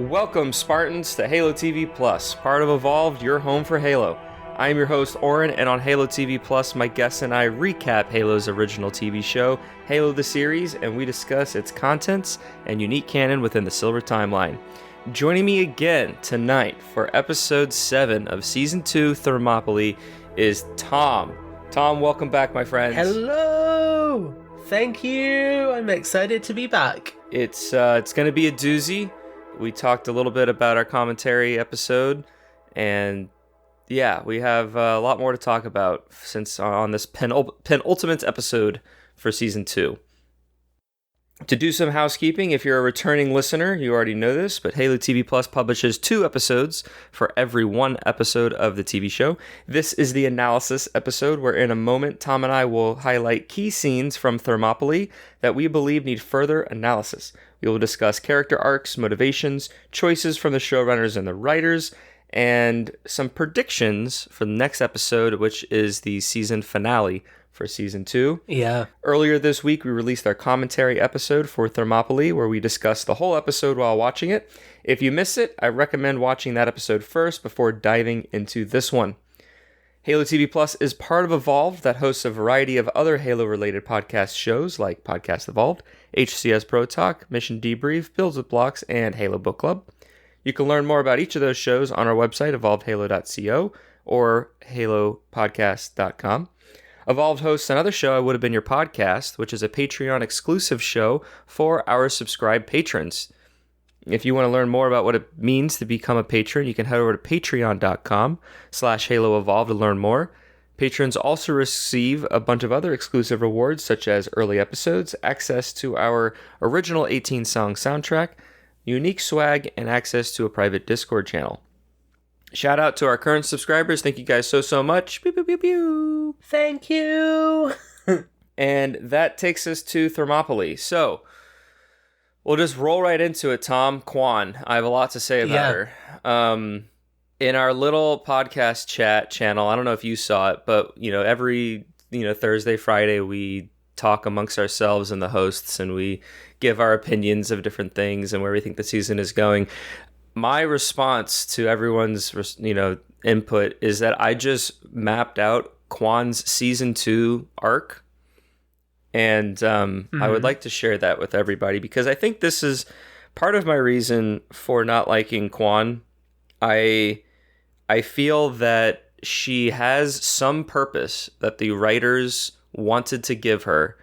Welcome, Spartans, to Halo TV Plus, part of Evolved, your home for Halo. I am your host, Oran, and on Halo TV Plus, my guests and I recap Halo's original TV show, Halo the Series, and we discuss its contents and unique canon within the Silver Timeline. Joining me again tonight for Episode 7 of Season 2, Thermopylae, is Tom. Tom, welcome back, my friends. Hello! Thank you! I'm excited to be back. It's going to be a doozy. We talked a little bit about our commentary episode, and yeah, we have a lot more to talk about since on this penultimate episode for Season 2. To do some housekeeping, if you're a returning listener, you already know this, but Halo TV Plus publishes 2 episodes for every 1 episode of the TV show. This is the analysis episode, where in a moment, Tom and I will highlight key scenes from Thermopylae that we believe need further analysis. We will discuss character arcs, motivations, choices from the showrunners and the writers, and some predictions for the next episode, which is the season finale for Season 2. Yeah. Earlier this week, we released our commentary episode for Thermopylae, where we discussed the whole episode while watching it. If you miss it, I recommend watching that episode first before diving into this one. Halo TV Plus is part of Evolved, that hosts a variety of other Halo-related podcast shows like Podcast Evolved, HCS Pro Talk, Mission Debrief, Builds with Blocks, and Halo Book Club. You can learn more about each of those shows on our website, evolvedhalo.co, or halopodcast.com. Evolved hosts another show, I Would Have Been Your Podcast, which is a Patreon-exclusive show for our subscribed patrons. If you want to learn more about what it means to become a patron, you can head over to patreon.com/HaloEvolved to learn more. Patrons also receive a bunch of other exclusive rewards, such as early episodes, access to our original 18-song soundtrack, unique swag, and access to a private Discord channel. Shout out to our current subscribers. Thank you guys so much. Pew, pew, pew, pew. Thank you! And that takes us to Thermopylae. So, we'll just roll right into it, Tom. Quan, I have a lot to say about her. In our little podcast chat channel, I don't know if you saw it, but every Thursday, Friday, we talk amongst ourselves and the hosts, and we give our opinions of different things and where we think the season is going. My response to everyone's input is that I just mapped out Quan's Season 2 arc, and I would like to share that with everybody, because I think this is part of my reason for not liking Quan. I feel that she has some purpose that the writers wanted to give her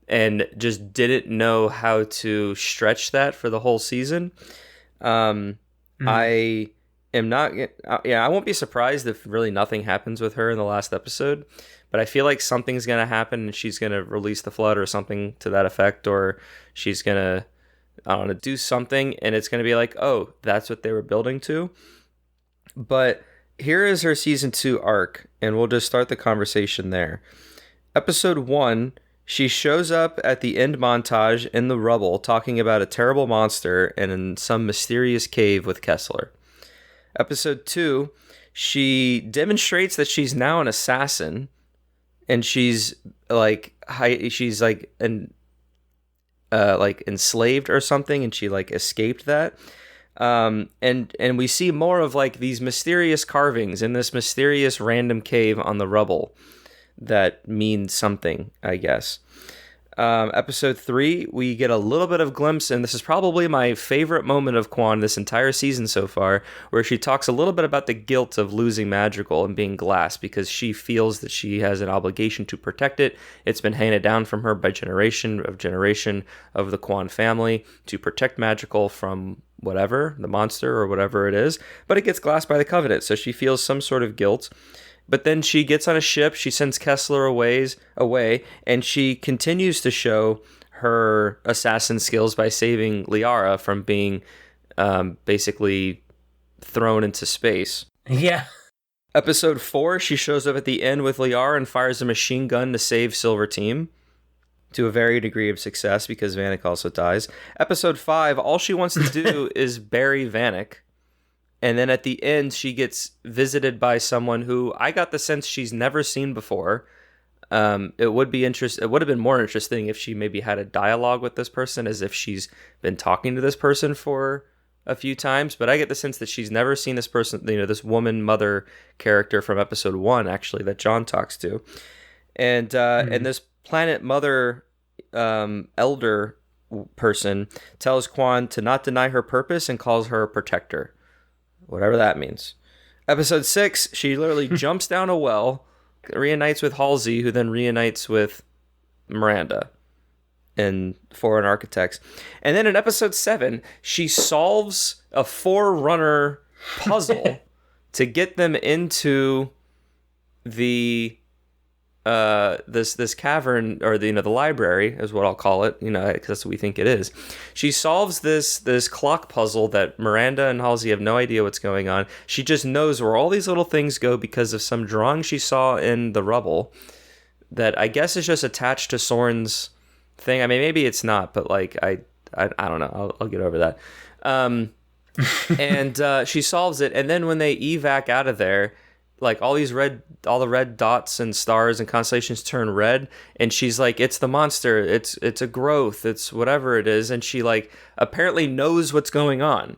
and just didn't know how to stretch that for the whole season. I am not, I won't be surprised if really nothing happens with her in the last episode, but I feel like something's going to happen and she's going to release the flood or something to that effect, or she's going to, do something, and it's going to be like, oh, that's what they were building to. But here is her Season 2 arc, and we'll just start the conversation there. Episode 1, she shows up at the end montage in the rubble talking about a terrible monster and in some mysterious cave with Kessler. Episode 2, she demonstrates that she's now an assassin, and she's enslaved or something, and she escaped that. And we see more of these mysterious carvings in this mysterious random cave on the rubble that means something, I guess. Episode 3, we get a little bit of glimpse, and this is probably my favorite moment of Quan this entire season so far, where she talks a little bit about the guilt of losing Magical and being glass, because she feels that she has an obligation to protect it. It's been handed down from her by generation of the Quan family to protect Magical from whatever, the monster or whatever it is, but it gets glassed by the Covenant, so she feels some sort of guilt. But then she gets on a ship, she sends Kessler away, and she continues to show her assassin skills by saving Liara from being basically thrown into space. Yeah. Episode 4, she shows up at the end with Liara and fires a machine gun to save Silver Team, to a varying degree of success, because Vanek also dies. Episode 5, all she wants to do is bury Vanek. And then at the end, she gets visited by someone who I got the sense she's never seen before. It would have been more interesting if she maybe had a dialogue with this person, as if she's been talking to this person for a few times, but I get the sense that she's never seen this person, this woman mother character from episode 1, actually, that John talks to. And this planet mother elder person tells Kwan to not deny her purpose and calls her a protector, whatever that means. Episode 6, she literally jumps down a well, reunites with Halsey, who then reunites with Miranda in Foreign Architects. And then in episode 7, she solves a Forerunner puzzle to get them into the this cavern, or the library is what I'll call it, because that's what we think it is. She solves this clock puzzle that Miranda and Halsey have no idea what's going on. She just knows where all these little things go because of some drawing she saw in the rubble that I guess is just attached to Soren's thing. I mean, maybe it's not, but like I don't know. I'll get over that. And she solves it, and then when they evac out of there, like all the red dots and stars and constellations turn red, and she's like, it's the monster, it's a growth, it's whatever it is, and she like apparently knows what's going on.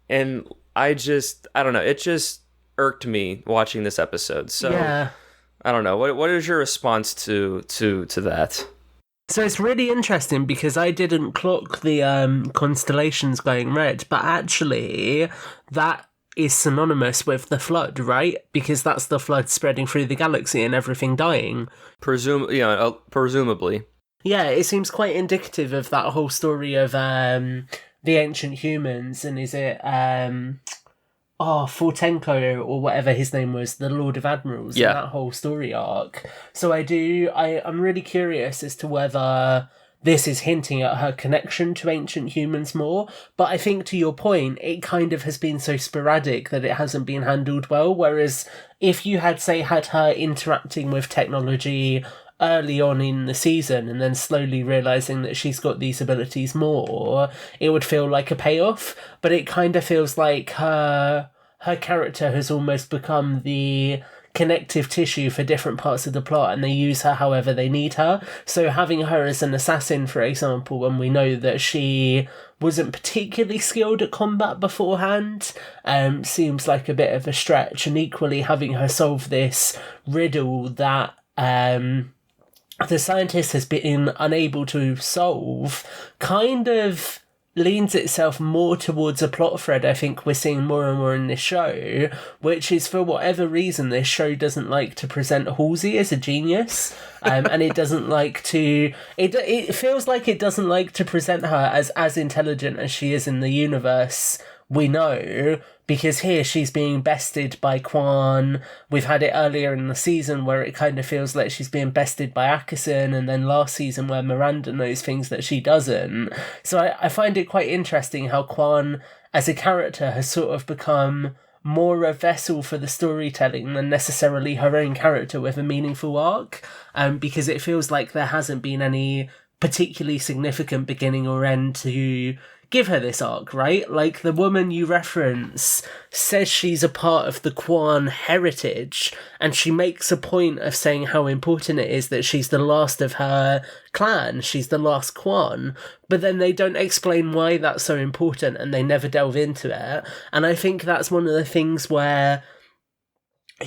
And I don't know, it just irked me watching this episode. So yeah. I don't know, what is your response to that? So it's really interesting because I didn't clock the constellations going red, but actually that is synonymous with the flood, right? Because that's the flood spreading through the galaxy and everything dying. Presumably. Yeah, it seems quite indicative of that whole story of the ancient humans, and is it Fortenko or whatever his name was, the Lord of Admirals, and that whole story arc. So I'm really curious as to whether this is hinting at her connection to ancient humans more, but I think to your point, it kind of has been so sporadic that it hasn't been handled well, whereas if you had her interacting with technology early on in the season and then slowly realising that she's got these abilities more, it would feel like a payoff, but it kind of feels like her character has almost become the connective tissue for different parts of the plot, and they use her however they need her. So having her as an assassin, for example, when we know that she wasn't particularly skilled at combat beforehand, seems like a bit of a stretch. And equally, having her solve this riddle that the scientist has been unable to solve kind of leans itself more towards a plot thread I think we're seeing more and more in this show, which is, for whatever reason, this show doesn't like to present Halsey as a genius, and it doesn't like to... It feels like it doesn't like to present her as intelligent as she is in the universe we know, because here she's being bested by Kwan. We've had it earlier in the season where it kind of feels like she's being bested by Akison, and then last season where Miranda knows things that she doesn't. So I find it quite interesting how Kwan as a character has sort of become more a vessel for the storytelling than necessarily her own character with a meaningful arc, because it feels like there hasn't been any particularly significant beginning or end to give her this arc, right? Like, the woman you reference says she's a part of the Kwan heritage, and she makes a point of saying how important it is that she's the last of her clan, she's the last Kwan, but then they don't explain why that's so important, and they never delve into it. And I think that's one of the things where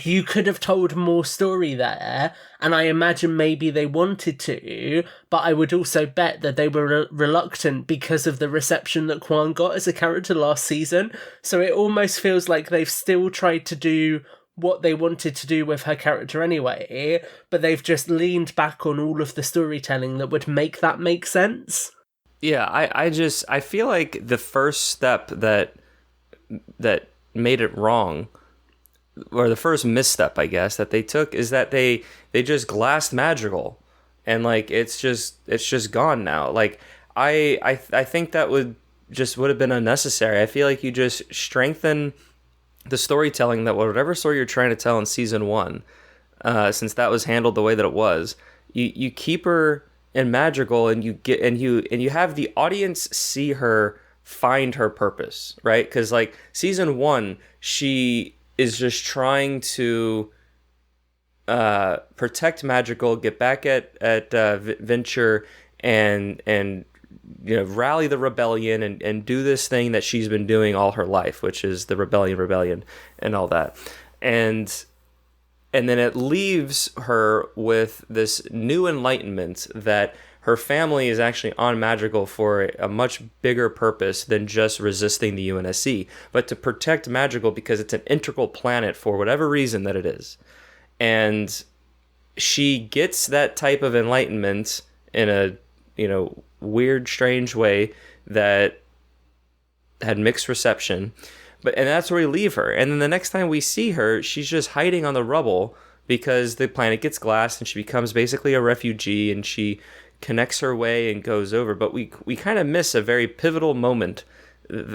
you could have told more story there, and I imagine maybe they wanted to, but I would also bet that they were reluctant because of the reception that Kwan got as a character last season. So it almost feels like they've still tried to do what they wanted to do with her character anyway, but they've just leaned back on all of the storytelling that would make that make sense. Yeah, I feel like the first step that made it wrong, or the first misstep, I guess, that they took, is that they just glassed Madrigal, and like it's just gone now. Like I think that would have been unnecessary. I feel like you just strengthen the storytelling, that whatever story you're trying to tell in season 1, since that was handled the way that it was, you keep her in Madrigal, and you have the audience see her find her purpose, right? Because like season 1, she is just trying to protect Madrigal, get back at Venture, and rally the rebellion and do this thing that she's been doing all her life, which is the rebellion and all that. And then it leaves her with this new enlightenment that her family is actually on Madrigal for a much bigger purpose than just resisting the UNSC, but to protect Madrigal because it's an integral planet for whatever reason that it is. And she gets that type of enlightenment in a, weird, strange way that had mixed reception. And that's where we leave her. And then the next time we see her, she's just hiding on the rubble because the planet gets glassed and she becomes basically a refugee, and she connects her way and goes over. But we kind of miss a very pivotal moment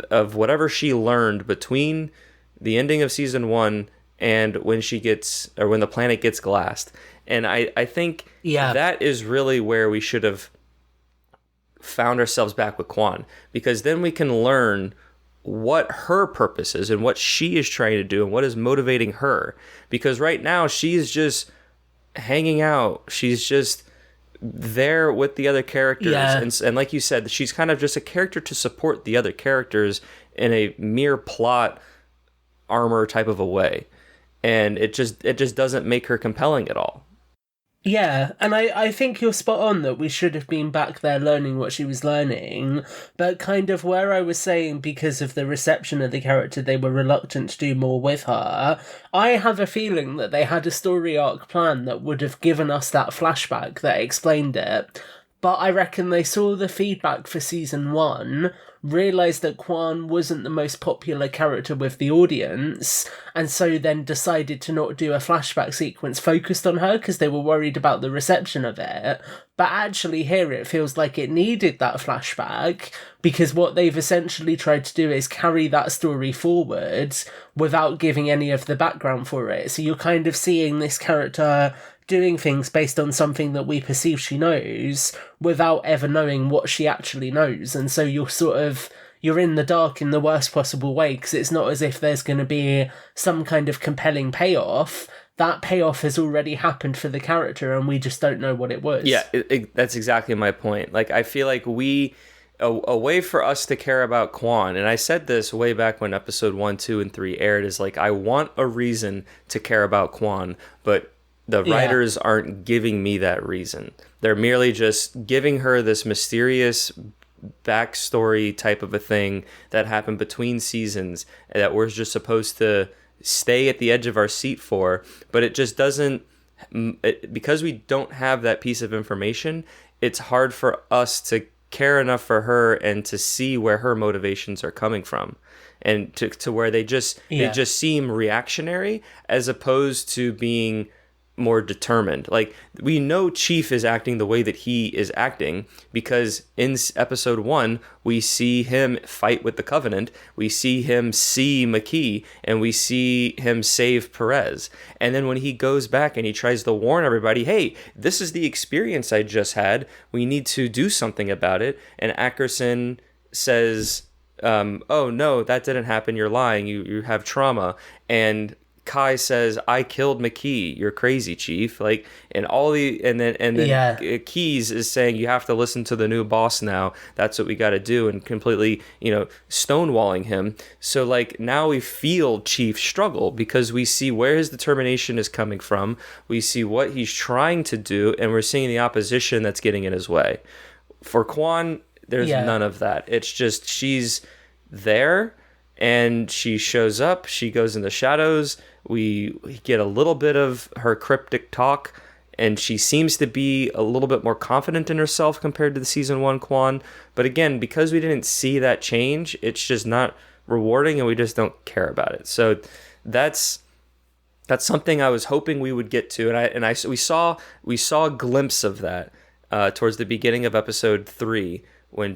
of whatever she learned between the ending of season 1 and when the planet gets glassed. And I think that is really where we should have found ourselves back with Kwan, because then we can learn what her purpose is and what she is trying to do and what is motivating her. Because right now she's just hanging out. She's just there with the other characters. And like you said, she's kind of just a character to support the other characters in a mere plot armor type of a way. And it just doesn't make her compelling at all. Yeah, and I think you're spot on that we should have been back there learning what she was learning, but kind of where I was saying because of the reception of the character they were reluctant to do more with her, I have a feeling that they had a story arc plan that would have given us that flashback that explained it, but I reckon they saw the feedback for season 1, realised that Kwan wasn't the most popular character with the audience, and so then decided to not do a flashback sequence focused on her because they were worried about the reception of it. But actually here it feels like it needed that flashback, because what they've essentially tried to do is carry that story forward without giving any of the background for it. So you're kind of seeing this character doing things based on something that we perceive she knows without ever knowing what she actually knows. And so you're in the dark in the worst possible way, because it's not as if there's going to be some kind of compelling payoff. That payoff has already happened for the character and we just don't know what it was. Yeah, that's exactly my point. Like, I feel like a way for us to care about Kwan, and I said this way back when episode 1, 2, and 3 aired, is like, I want a reason to care about Kwan, but the writers aren't giving me that reason. They're merely just giving her this mysterious backstory type of a thing that happened between seasons that we're just supposed to stay at the edge of our seat for, but it just doesn't, because we don't have that piece of information, it's hard for us to care enough for her and to see where her motivations are coming from, and to where they just seem reactionary as opposed to being more determined. Like, we know Chief is acting the way that he is acting because in episode 1 we see him fight with the Covenant, we see him see McKee, and we see him save Perez. And then when he goes back and he tries to warn everybody, hey, this is the experience I just had, we need to do something about it, and Ackerson says, oh no, that didn't happen, you're lying, you have trauma. And Kai says, I killed McKee, you're crazy, Chief. Like, and then Keyes is saying, you have to listen to the new boss now, that's what we got to do, and completely stonewalling him. So like, now we feel Chief struggle because we see where his determination is coming from, we see what he's trying to do, and we're seeing the opposition that's getting in his way. For Kwan, there's none of that. It's just, she's there and she shows up, she goes in the shadows, we get a little bit of her cryptic talk, and she seems to be a little bit more confident in herself compared to the season 1 Kwan. But again, because we didn't see that change, it's just not rewarding and we just don't care about it. So that's something I was hoping we would get to, and we saw a glimpse of that towards the beginning of episode 3 when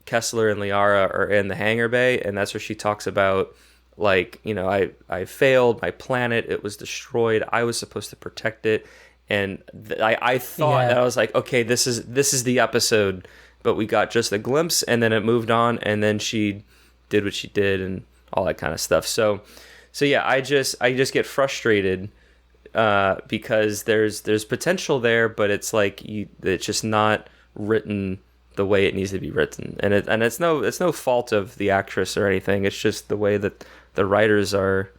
Kessler and Liara are in the hangar bay, and that's where she talks about, like, I failed my planet, it was destroyed, I was supposed to protect it, and I thought that I was like, okay, this is the episode, but we got just a glimpse, and then it moved on, and then she did what she did and all that kind of stuff. So yeah, I just get frustrated because there's potential there, but it's like it's just not written the way it needs to be written, and it's no fault of the actress or anything. It's just the way that the writers are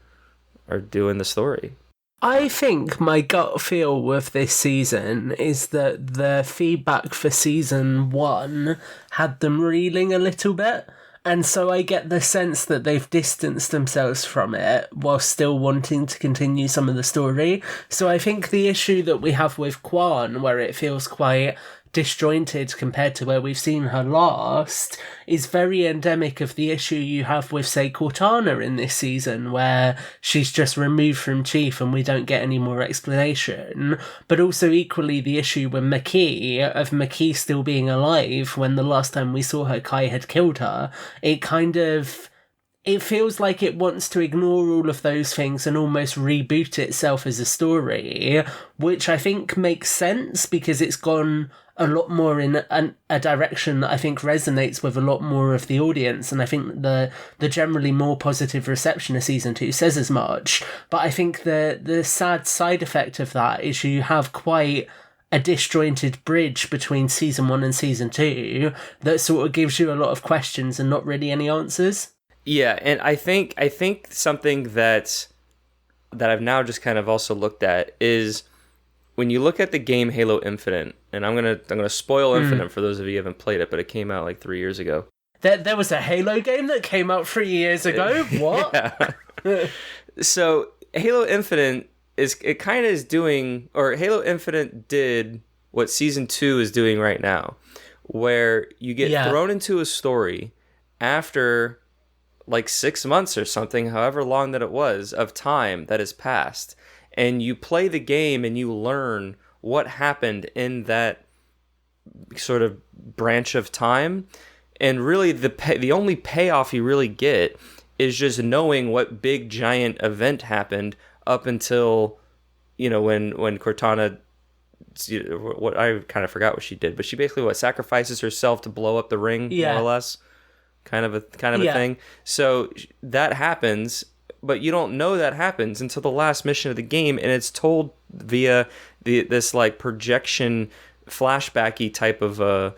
doing the story. I think my gut feel with this season is that the feedback for season 1 had them reeling a little bit. And so I get the sense that they've distanced themselves from it while still wanting to continue some of the story. So I think the issue that we have with Kwan, where it feels quite disjointed compared to where we've seen her last, is very endemic of the issue you have with, say, Cortana in this season, where she's just removed from Chief and we don't get any more explanation. But also equally the issue with Makee still being alive when the last time we saw her, Kai had killed her. It feels like it wants to ignore all of those things and almost reboot itself as a story, which I think makes sense because it's gone a lot more in a direction that I think resonates with a lot more of the audience, and I think the generally more positive reception of season 2 says as much. But I think the sad side effect of that is you have quite a disjointed bridge between season 1 and season 2 that sort of gives you a lot of questions and not really any answers. Yeah, and I think something that I've now just kind of also looked at is when you look at the game Halo Infinite, and I'm gonna spoil Infinite for those of you who haven't played it, but it came out like 3 years ago. There was a Halo game that came out 3 years ago? What? So Halo Infinite Halo Infinite did what season 2 is doing right now, where you get thrown into a story after like 6 months or something, however long that it was, of time that has passed. And you play the game and you learn what happened in that sort of branch of time. And really the only payoff you really get is just knowing what big giant event happened up until, when Cortana, what I kind of forgot what she did, but she basically sacrifices herself to blow up the ring, more or less. Kind of a thing. So that happens, but you don't know that happens until the last mission of the game, and it's told via this like projection flashbacky type of a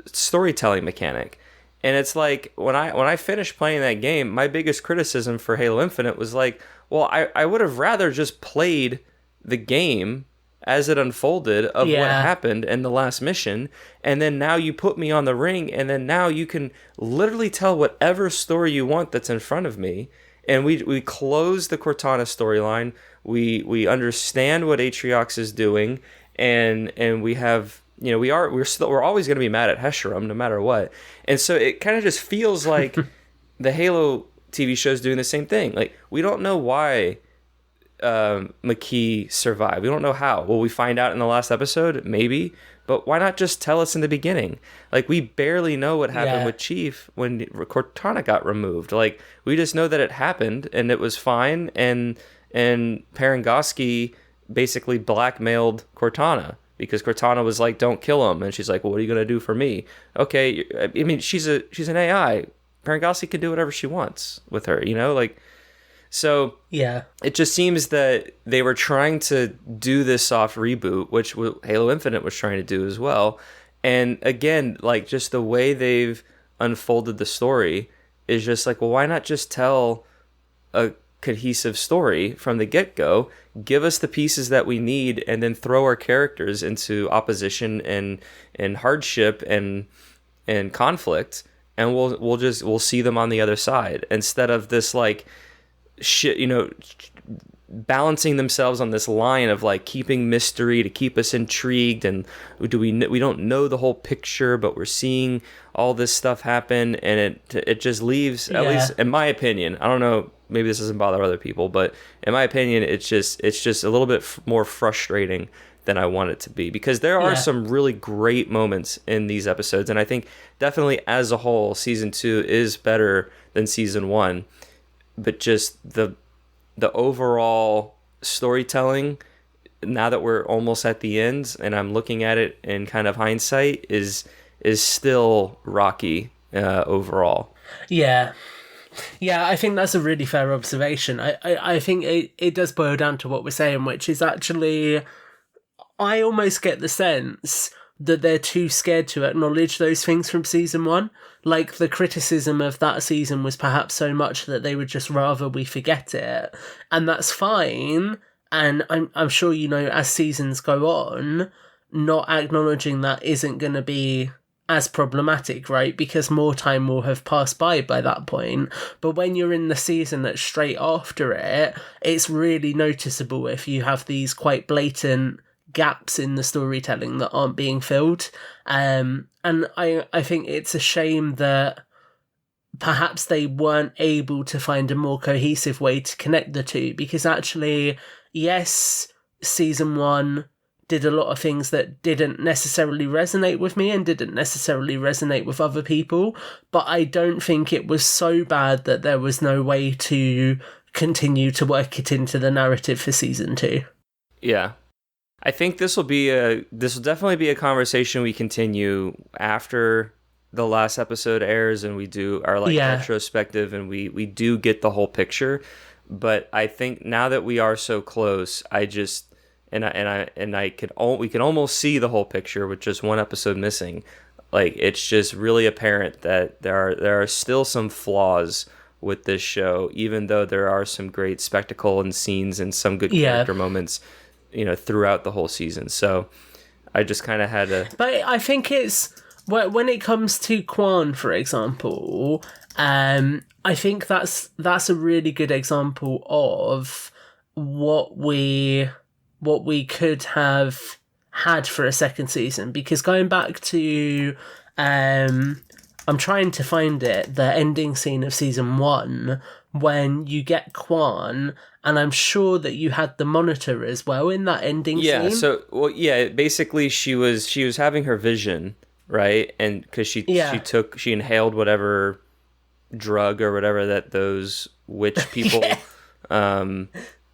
storytelling mechanic. And it's like when I finished playing that game, my biggest criticism for Halo Infinite was like, well, I would have rather just played the game as it unfolded of what happened in the last mission, and then now you put me on the ring, and then now you can literally tell whatever story you want that's in front of me, and we close the Cortana storyline, we understand what Atriox is doing, and we have, we're always going to be mad at Hesheram no matter what, and so it kind of just feels like the Halo TV show is doing the same thing. Like, we don't know why Makee survived. We don't know how. Will we find out in the last episode? Maybe. But why not just tell us in the beginning? Like, we barely know what happened with Chief when Cortana got removed. Like, we just know that it happened and it was fine, and Parangoski basically blackmailed Cortana because Cortana was like, don't kill him, and she's like, well, what are you going to do for me? Okay, I mean, she's an AI. Parangoski can do whatever she wants with her, So it just seems that they were trying to do this soft reboot, which Halo Infinite was trying to do as well. And again, like, just the way they've unfolded the story is just like, well, why not just tell a cohesive story from the get-go? Give us the pieces that we need, and then throw our characters into opposition and hardship and conflict, and we'll see them on the other side, instead of this like shit, balancing themselves on this line of like keeping mystery to keep us intrigued, and we don't know the whole picture, but we're seeing all this stuff happen, and it just leaves, at least in my opinion, I don't know, maybe this doesn't bother other people, but in my opinion, it's just a little bit more frustrating than I want it to be, because there are some really great moments in these episodes, and I think definitely as a whole season 2 is better than season 1. But just the overall storytelling, now that we're almost at the end and I'm looking at it in kind of hindsight, is still rocky overall. Yeah, I think that's a really fair observation. I think it does boil down to what we're saying, which is actually, I almost get the sense that they're too scared to acknowledge those things from season 1. Like, the criticism of that season was perhaps so much that they would just rather we forget it. And that's fine. And I'm sure, as seasons go on, not acknowledging that isn't going to be as problematic, right? Because more time will have passed by that point. But when you're in the season that's straight after it, it's really noticeable if you have these quite blatant gaps in the storytelling that aren't being filled. And I think it's a shame that perhaps they weren't able to find a more cohesive way to connect the two, because actually, yes, season 1 did a lot of things that didn't necessarily resonate with me and didn't necessarily resonate with other people, but I don't think it was so bad that there was no way to continue to work it into the narrative for season 2. Yeah. I think this will definitely be a conversation we continue after the last episode airs and we do our retrospective and we do get the whole picture. But I think now that we are so close, we can almost see the whole picture with just one episode missing. Like, it's just really apparent that there are still some flaws with this show, even though there are some great spectacle and scenes and some good character moments, throughout the whole season. So I just kind of had to... But I think it's... When it comes to Kwan, for example, I think that's a really good example of what we could have had for a second season. Because going back to... I'm trying to find it, the ending scene of season 1, when you get Kwan, and I'm sure that you had the Monitor as well in that ending scene. Yeah, basically she was having her vision, right? And because she inhaled whatever drug or whatever that those witch people,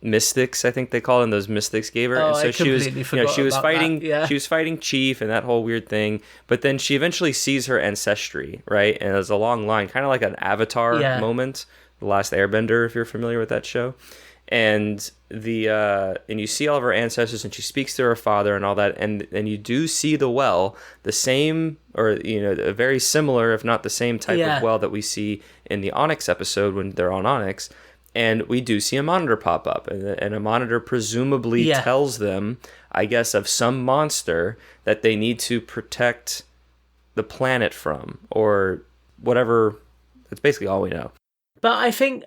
mystics, I think they call them, those mystics gave her. And so she was fighting Chief and that whole weird thing. But then she eventually sees her ancestry, right? And there's a long line, kind of like an Avatar moment, The Last Airbender, if you're familiar with that show. And and you see all of her ancestors, and she speaks to her father and all that, and you do see the well, the same, or a very similar, if not the same type of well that we see in the Onyx episode when they're on Onyx. And we do see a monitor pop up, and a monitor presumably tells them, I guess, of some monster that they need to protect the planet from, or whatever. That's basically all we know. But I think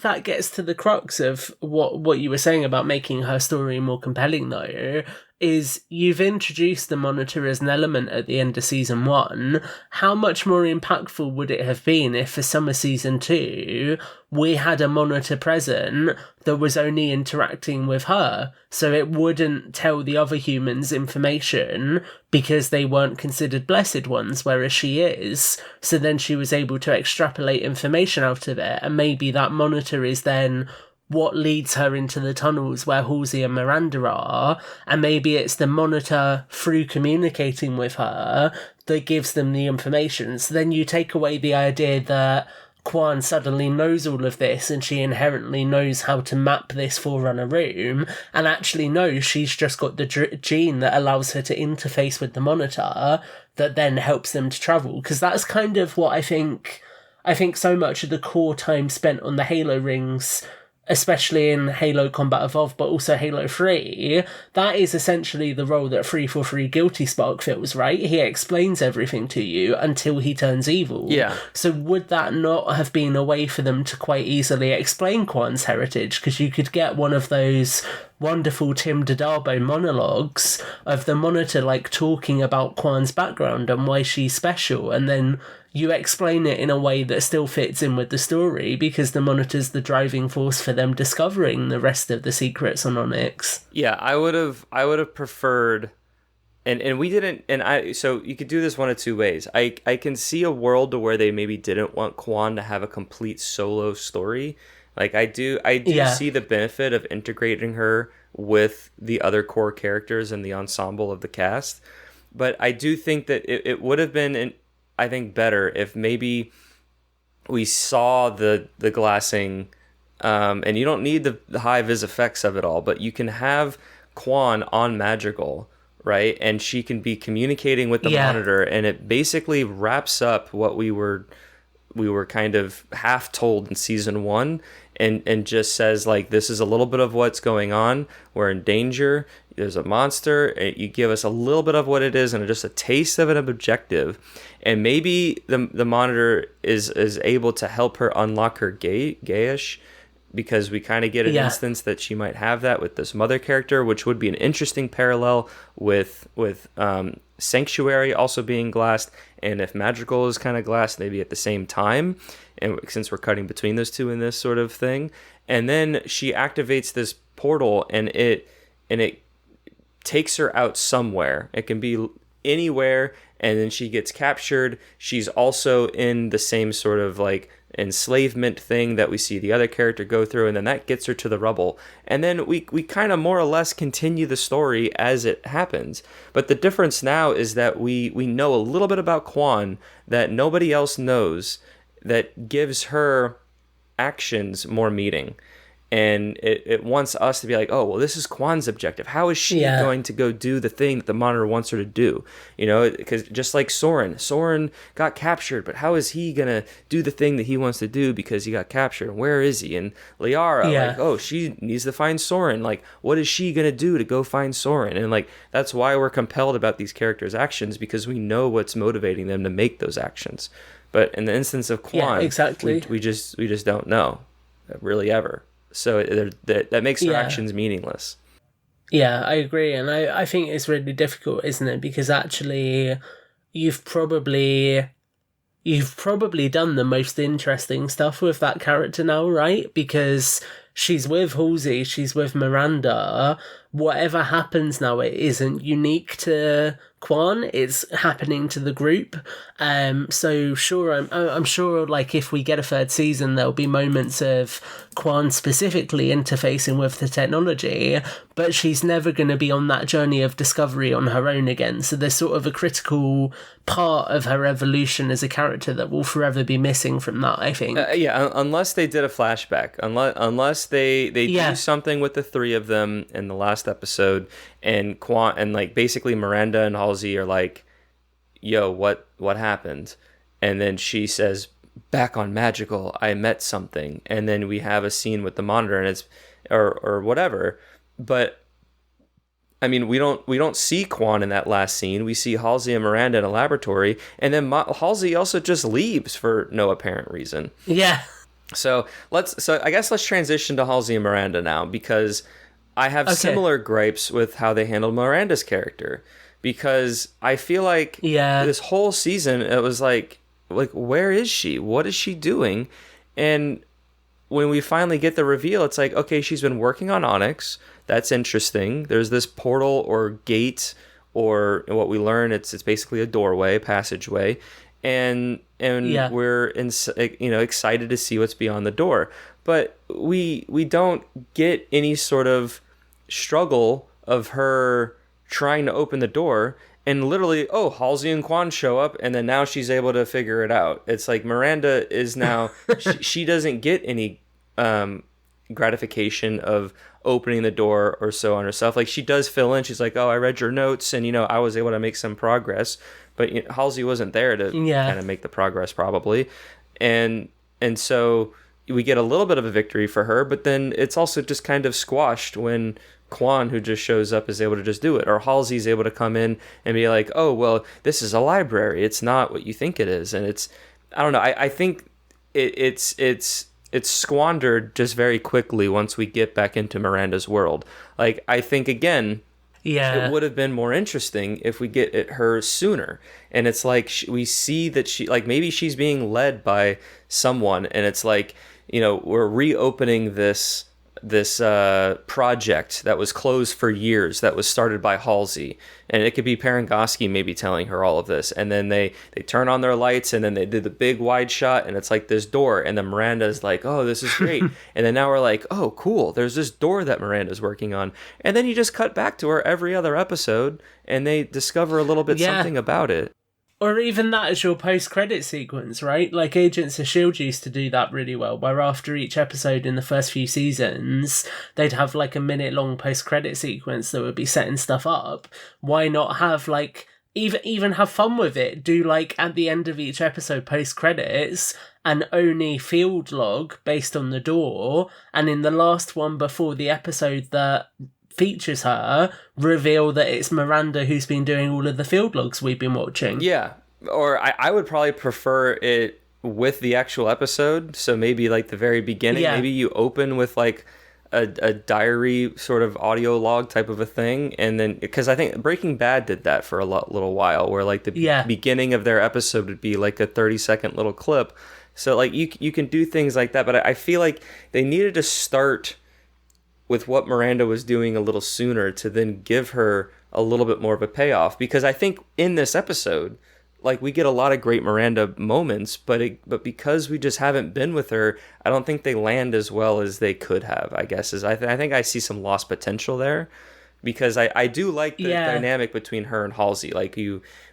that gets to the crux of what you were saying about making her story more compelling, though, is you've introduced the Monitor as an element at the end of season 1. How much more impactful would it have been if for summer season 2 we had a Monitor present that was only interacting with her, so it wouldn't tell the other humans information because they weren't considered blessed ones, whereas she is, so then she was able to extrapolate information out of it, and maybe that Monitor is then what leads her into the tunnels where Halsey and Miranda are, and maybe it's the Monitor, through communicating with her, that gives them the information. So then you take away the idea that Kwan suddenly knows all of this and she inherently knows how to map this Forerunner room, and actually no, she's just got the gene that allows her to interface with the Monitor that then helps them to travel. Because that's kind of what I think so much of the core time spent on the Halo rings, especially in Halo Combat Evolved, but also Halo 3, that is essentially the role that 343 Guilty Spark fills, right? He explains everything to you until he turns evil. Yeah. So would that not have been a way for them to quite easily explain Kwan's heritage? Because you could get one of those wonderful Tim Dodabo monologues of the Monitor, like, talking about Kwan's background and why she's special, and then you explain it in a way that still fits in with the story because the Monitor's the driving force for them discovering the rest of the secrets on Onyx. Yeah, I would have preferred, and we didn't, so you could do this one of two ways. I can see a world where they maybe didn't want Kwan to have a complete solo story. Like, I do see the benefit of integrating her with the other core characters and the ensemble of the cast, but I do think that it would have been, I think, better if maybe we saw the glassing, and you don't need the high vis effects of it all, but you can have Kwan on Magical right? And she can be communicating with the monitor, and it basically wraps up what we were kind of half told in season 1, and just says, like, this is a little bit of what's going on. We're in danger. There's a monster. You give us a little bit of what it is and just a taste of an objective. And maybe the monitor is able to help her unlock her gayish, because we kind of get an instance that she might have that with this mother character, which would be an interesting parallel with Sanctuary also being glassed, and if Magical is kind of glassed, maybe at the same time, and since we're cutting between those two in this sort of thing. And then she activates this portal, and it takes her out somewhere. It can be anywhere, and then she gets captured. She's also in the same sort of like enslavement thing that we see the other character go through, and then that gets her to the rubble. And then we kind of more or less continue the story as it happens. But the difference now is that we know a little bit about Quan that nobody else knows, that gives her actions more meaning. And it wants us to be like, oh, well, this is Quan's objective. How is she going to go do the thing that the monitor wants her to do? You know, because just like Soren got captured, but how is he going to do the thing that he wants to do because he got captured? And where is he? And Liara, like, oh, she needs to find Soren. Like, what is she going to do to go find Soren? And like, that's why we're compelled about these characters' actions, because we know what's motivating them to make those actions. But in the instance of Quan, we just don't know, really, ever. So that makes her actions meaningless. Yeah, I agree. And I think it's really difficult, isn't it? Because actually, you've probably done the most interesting stuff with that character now, right? Because she's with Halsey, she's with Miranda. Whatever happens now, it isn't unique to Quan, it's happening to the group. So sure, I'm sure, like, if we get a third season, there'll be moments of Quan specifically interfacing with the technology, but she's never going to be on that journey of discovery on her own again. So there's sort of a critical part of her evolution as a character that will forever be missing from that, I think. Unless they did a flashback, unless they do something with the three of them in the last episode, and Quan and like basically Miranda and Halsey are like, yo, what happened? And then she says, back on Magical, I met something. And then we have a scene with the monitor, and it's or whatever. But I mean, we don't see Quan in that last scene. We see Halsey and Miranda in a laboratory, and then Halsey also just leaves for no apparent reason. Yeah. So I guess let's transition to Halsey and Miranda now, because I have similar gripes with how they handled Miranda's character, because I feel like this whole season it was like where is she? What is she doing? And when we finally get the reveal, it's like, okay, she's been working on Onyx. That's interesting. There's this portal or gate, or what we learn, it's basically a doorway, passageway, and we're excited to see what's beyond the door. But we don't get any sort of struggle of her trying to open the door, and literally, Halsey and Quan show up, and then now she's able to figure it out. It's like Miranda is now she doesn't get any gratification of opening the door or so on herself. Like, she does fill in. She's like, I read your notes, and I was able to make some progress, but Halsey wasn't there to kind of make the progress probably, and so we get a little bit of a victory for her, but then it's also just kind of squashed when Quan, who just shows up, is able to just do it, or Halsey's able to come in and be like, oh, well, this is a library, it's not what you think it is. And it's, I don't know, I think it's squandered just very quickly once we get back into Miranda's world. Like, I think, again, it would have been more interesting if we get at her sooner. And it's like we see that she, like, maybe she's being led by someone, and it's like, we're reopening this project that was closed for years, that was started by Halsey, and it could be Parangoski maybe telling her all of this, and then they turn on their lights, and then they did the big wide shot, and it's like this door, and then Miranda's like, oh, this is great. And then now we're like, oh, cool, there's this door that Miranda's working on, and then you just cut back to her every other episode, and they discover a little bit something about it. Or even that as your post-credit sequence, right? Like Agents of S.H.I.E.L.D. used to do that really well, where after each episode in the first few seasons, they'd have like a minute-long post-credit sequence that would be setting stuff up. Why not have like, even have fun with it? Do like at the end of each episode post-credits, an Oni field log based on the door, and in the last one before the episode that features her, reveal that it's Miranda who's been doing all of the field logs we've been watching. Yeah, or I would probably prefer it with the actual episode. So maybe like the very beginning, maybe you open with like a diary sort of audio log type of a thing, and then because I think Breaking Bad did that for a little while, where like the beginning of their episode would be like a 30-second little clip. So like you can do things like that, but I feel like they needed to start with what Miranda was doing a little sooner to then give her a little bit more of a payoff. Because I think in this episode, like we get a lot of great Miranda moments, but because we just haven't been with her, I don't think they land as well as they could have, I guess. I think I see some lost potential there. Because I do like the dynamic between her and Halsey. Like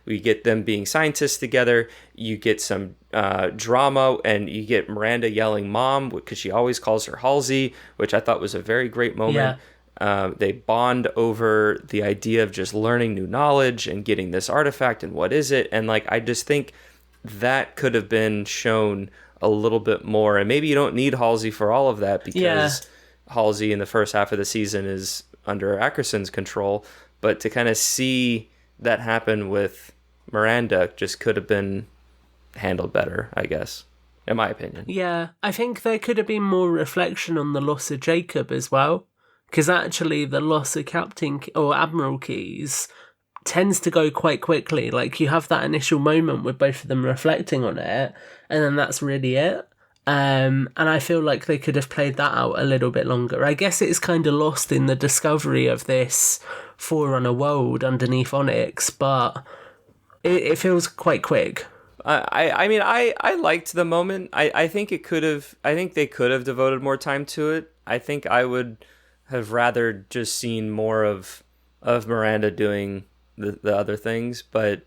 we get them being scientists together. You get some drama, and you get Miranda yelling "Mom" because she always calls her Halsey, which I thought was a very great moment. They bond over the idea of just learning new knowledge and getting this artifact and what is it. And like I just think that could have been shown a little bit more. And maybe you don't need Halsey for all of that because Halsey in the first half of the season is under Ackerson's control, but to kind of see that happen with Miranda just could have been handled better, I guess, in my opinion. Yeah, I think there could have been more reflection on the loss of Jacob as well, because actually the loss of Captain or Admiral Keyes tends to go quite quickly. Like you have that initial moment with both of them reflecting on it, and then that's really it. And I feel like they could have played that out a little bit longer. I guess it's kind of lost in the discovery of this Forerunner world underneath Onyx, but it feels quite quick. I mean, I liked the moment. I think they could have devoted more time to it. I think I would have rather just seen more of Miranda doing the other things, but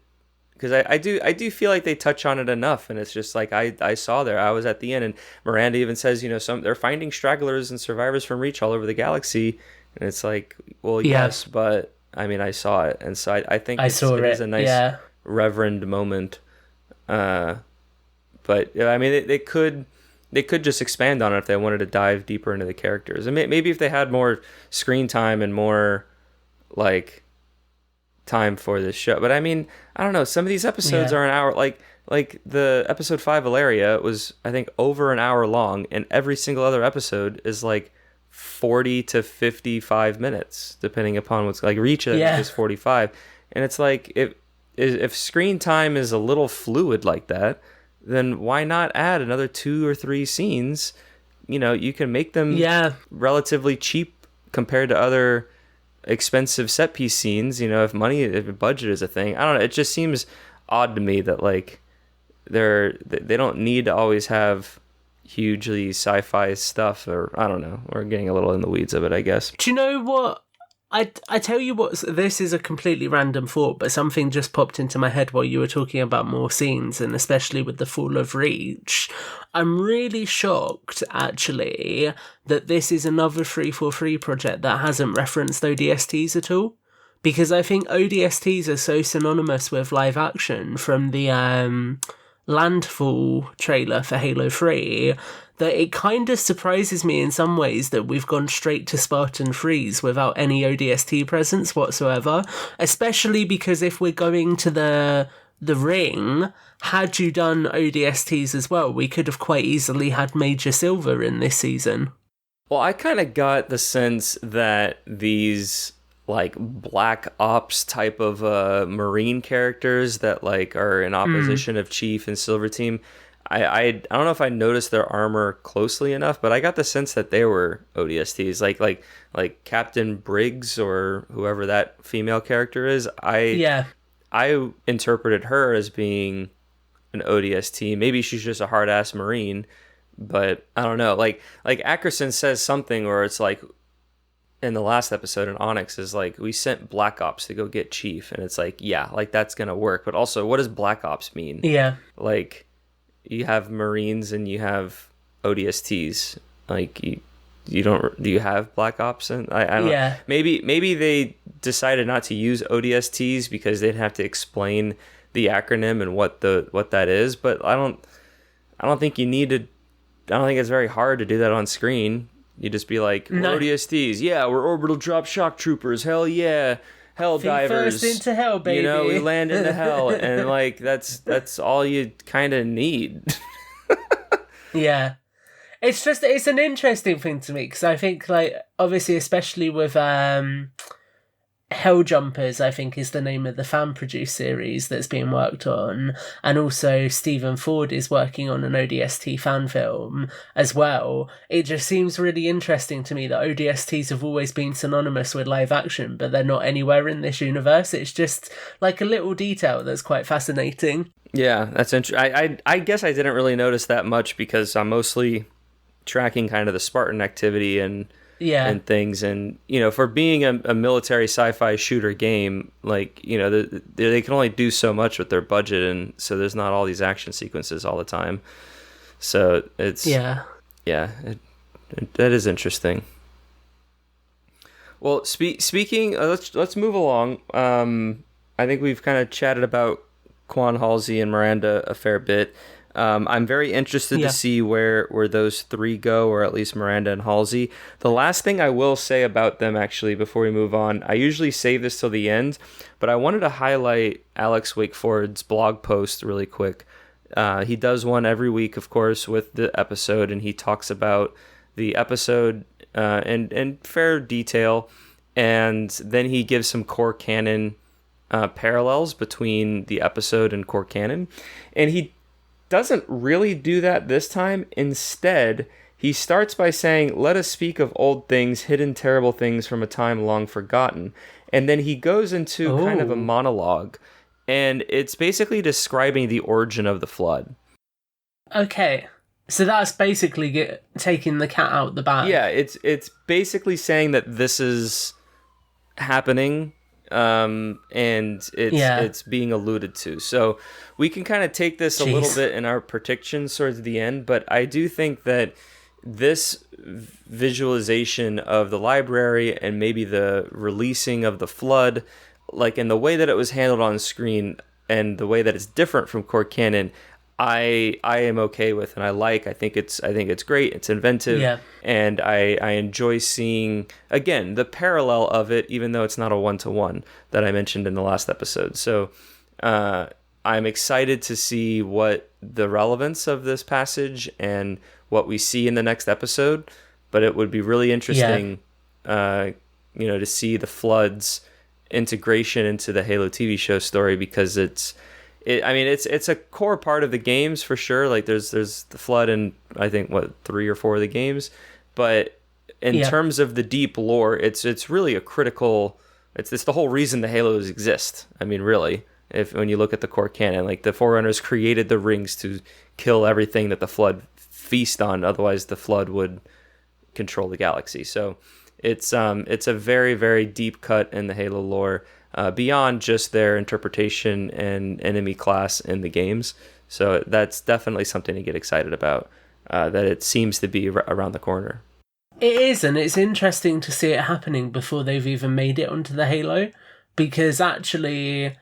because I do feel like they touch on it enough, and it's just like I saw there. I was at the end, and Miranda even says, they're finding stragglers and survivors from Reach all over the galaxy, and it's like, well, yes, but I mean, I saw it, and so I think it is a nice reverend moment. But I mean, they could just expand on it if they wanted to dive deeper into the characters, and maybe if they had more screen time and more like time for this show. But I mean, I don't know, some of these episodes are an hour, like the episode 5 Valeria was I think over an hour long, and every single other episode is like 40 to 55 minutes depending upon what's like Reach is 45, and it's like if screen time is a little fluid like that, then why not add another 2 or 3 scenes? You can make them relatively cheap compared to other expensive set piece scenes, if budget is a thing. I don't know, it just seems odd to me that like they don't need to always have hugely sci-fi stuff, or I don't know, we're getting a little in the weeds of it, I guess. Do you know what I tell you what, this is a completely random thought, but something just popped into my head while you were talking about more scenes, and especially with the fall of Reach. I'm really shocked, actually, that this is another 343 project that hasn't referenced ODSTs at all. Because I think ODSTs are so synonymous with live action from the Landfall trailer for Halo 3 that it kind of surprises me in some ways that we've gone straight to Spartan Freeze without any ODST presence whatsoever, especially because if we're going to the ring, had you done ODSTs as well, we could have quite easily had Major Silver in this season. Well, I kind of got the sense that these like Black Ops type of Marine characters that like are in opposition of Chief and Silver Team, I don't know if I noticed their armor closely enough, but I got the sense that they were ODSTs, like Captain Briggs or whoever that female character is. I interpreted her as being an ODST. Maybe she's just a hard ass Marine, but I don't know. Like Ackerson says something where it's like, in the last episode in Onyx is like, we sent Black Ops to go get Chief, and it's like, yeah, like that's gonna work. But also, what does Black Ops mean? Yeah. Like, you have Marines and you have ODSTs. Like, you don't, do you have Black Ops? And I don't. Yeah. Maybe they decided not to use ODSTs because they'd have to explain the acronym and what that is. But I don't think you need to. I don't think it's very hard to do that on screen. You just be like, No. ODSTs, yeah, we're orbital drop shock troopers, hell yeah, hell divers. First into hell, baby. You know, we land into hell, and like that's all you kind of need. Yeah, it's an interesting thing to me because I think, like, obviously, especially with Hell Jumpers, I think is the name of the fan-produced series that's being worked on, and also Stephen Ford is working on an ODST fan film as well. It just seems really interesting to me that ODSTs have always been synonymous with live action, but they're not anywhere in this universe. It's just like a little detail that's quite fascinating. Yeah, that's interesting. I guess I didn't really notice that much because I'm mostly tracking kind of the Spartan activity and things, and you know, for being a military sci-fi shooter game, like, you know, they can only do so much with their budget, and so there's not all these action sequences all the time. So it's that is interesting. Well, speaking, let's move along. I think we've kind of chatted about Quan, Halsey, and Miranda a fair bit. I'm very interested to see where those three go, or at least Miranda and Halsey. The last thing I will say about them, actually, before we move on, I usually save this till the end, but I wanted to highlight Alex Wakeford's blog post really quick. He does one every week, of course, with the episode, and he talks about the episode in fair detail, and then he gives some core canon parallels between the episode and core canon, and he doesn't really do that this time. Instead, he starts by saying, "Let us speak of old things, hidden terrible things from a time long forgotten." And then he goes into kind of a monologue, and it's basically describing the origin of the flood. Okay. So that's basically taking the cat out the bag. Yeah, it's basically saying that this is happening, and it's being alluded to. So we can kind of take this a little bit in our predictions towards the end, but I do think that this visualization of the library and maybe the releasing of the flood, like in the way that it was handled on screen and the way that it's different from core canon, I am okay with, and I think it's great. It's inventive, and I enjoy seeing, again, the parallel of it, even though it's not a one-to-one that I mentioned in the last episode. So I'm excited to see what the relevance of this passage and what we see in the next episode. But it would be really interesting, to see the flood's integration into the Halo TV show story, because it's a core part of the games for sure. Like there's the flood in, I think, 3 or 4 of the games, but in terms of the deep lore, it's really a critical. It's the whole reason the Halos exist. I mean, really, when you look at the core canon, like the Forerunners created the rings to kill everything that the flood feast on. Otherwise, the flood would control the galaxy. So it's a very, very deep cut in the Halo lore. Beyond just their interpretation and enemy class in the games. So that's definitely something to get excited about, that it seems to be around the corner. It is, and it's interesting to see it happening before they've even made it onto the Halo, because actually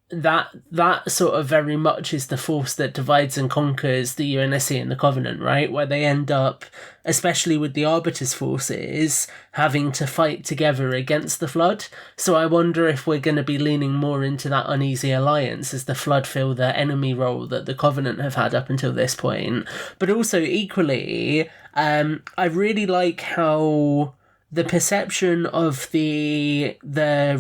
that sort of very much is the force that divides and conquers the UNSC and the Covenant, right? Where they end up, especially with the Arbiter's forces, having to fight together against the Flood. So I wonder if we're going to be leaning more into that uneasy alliance as the Flood fill the enemy role that the Covenant have had up until this point. But also equally, I really like how the perception of the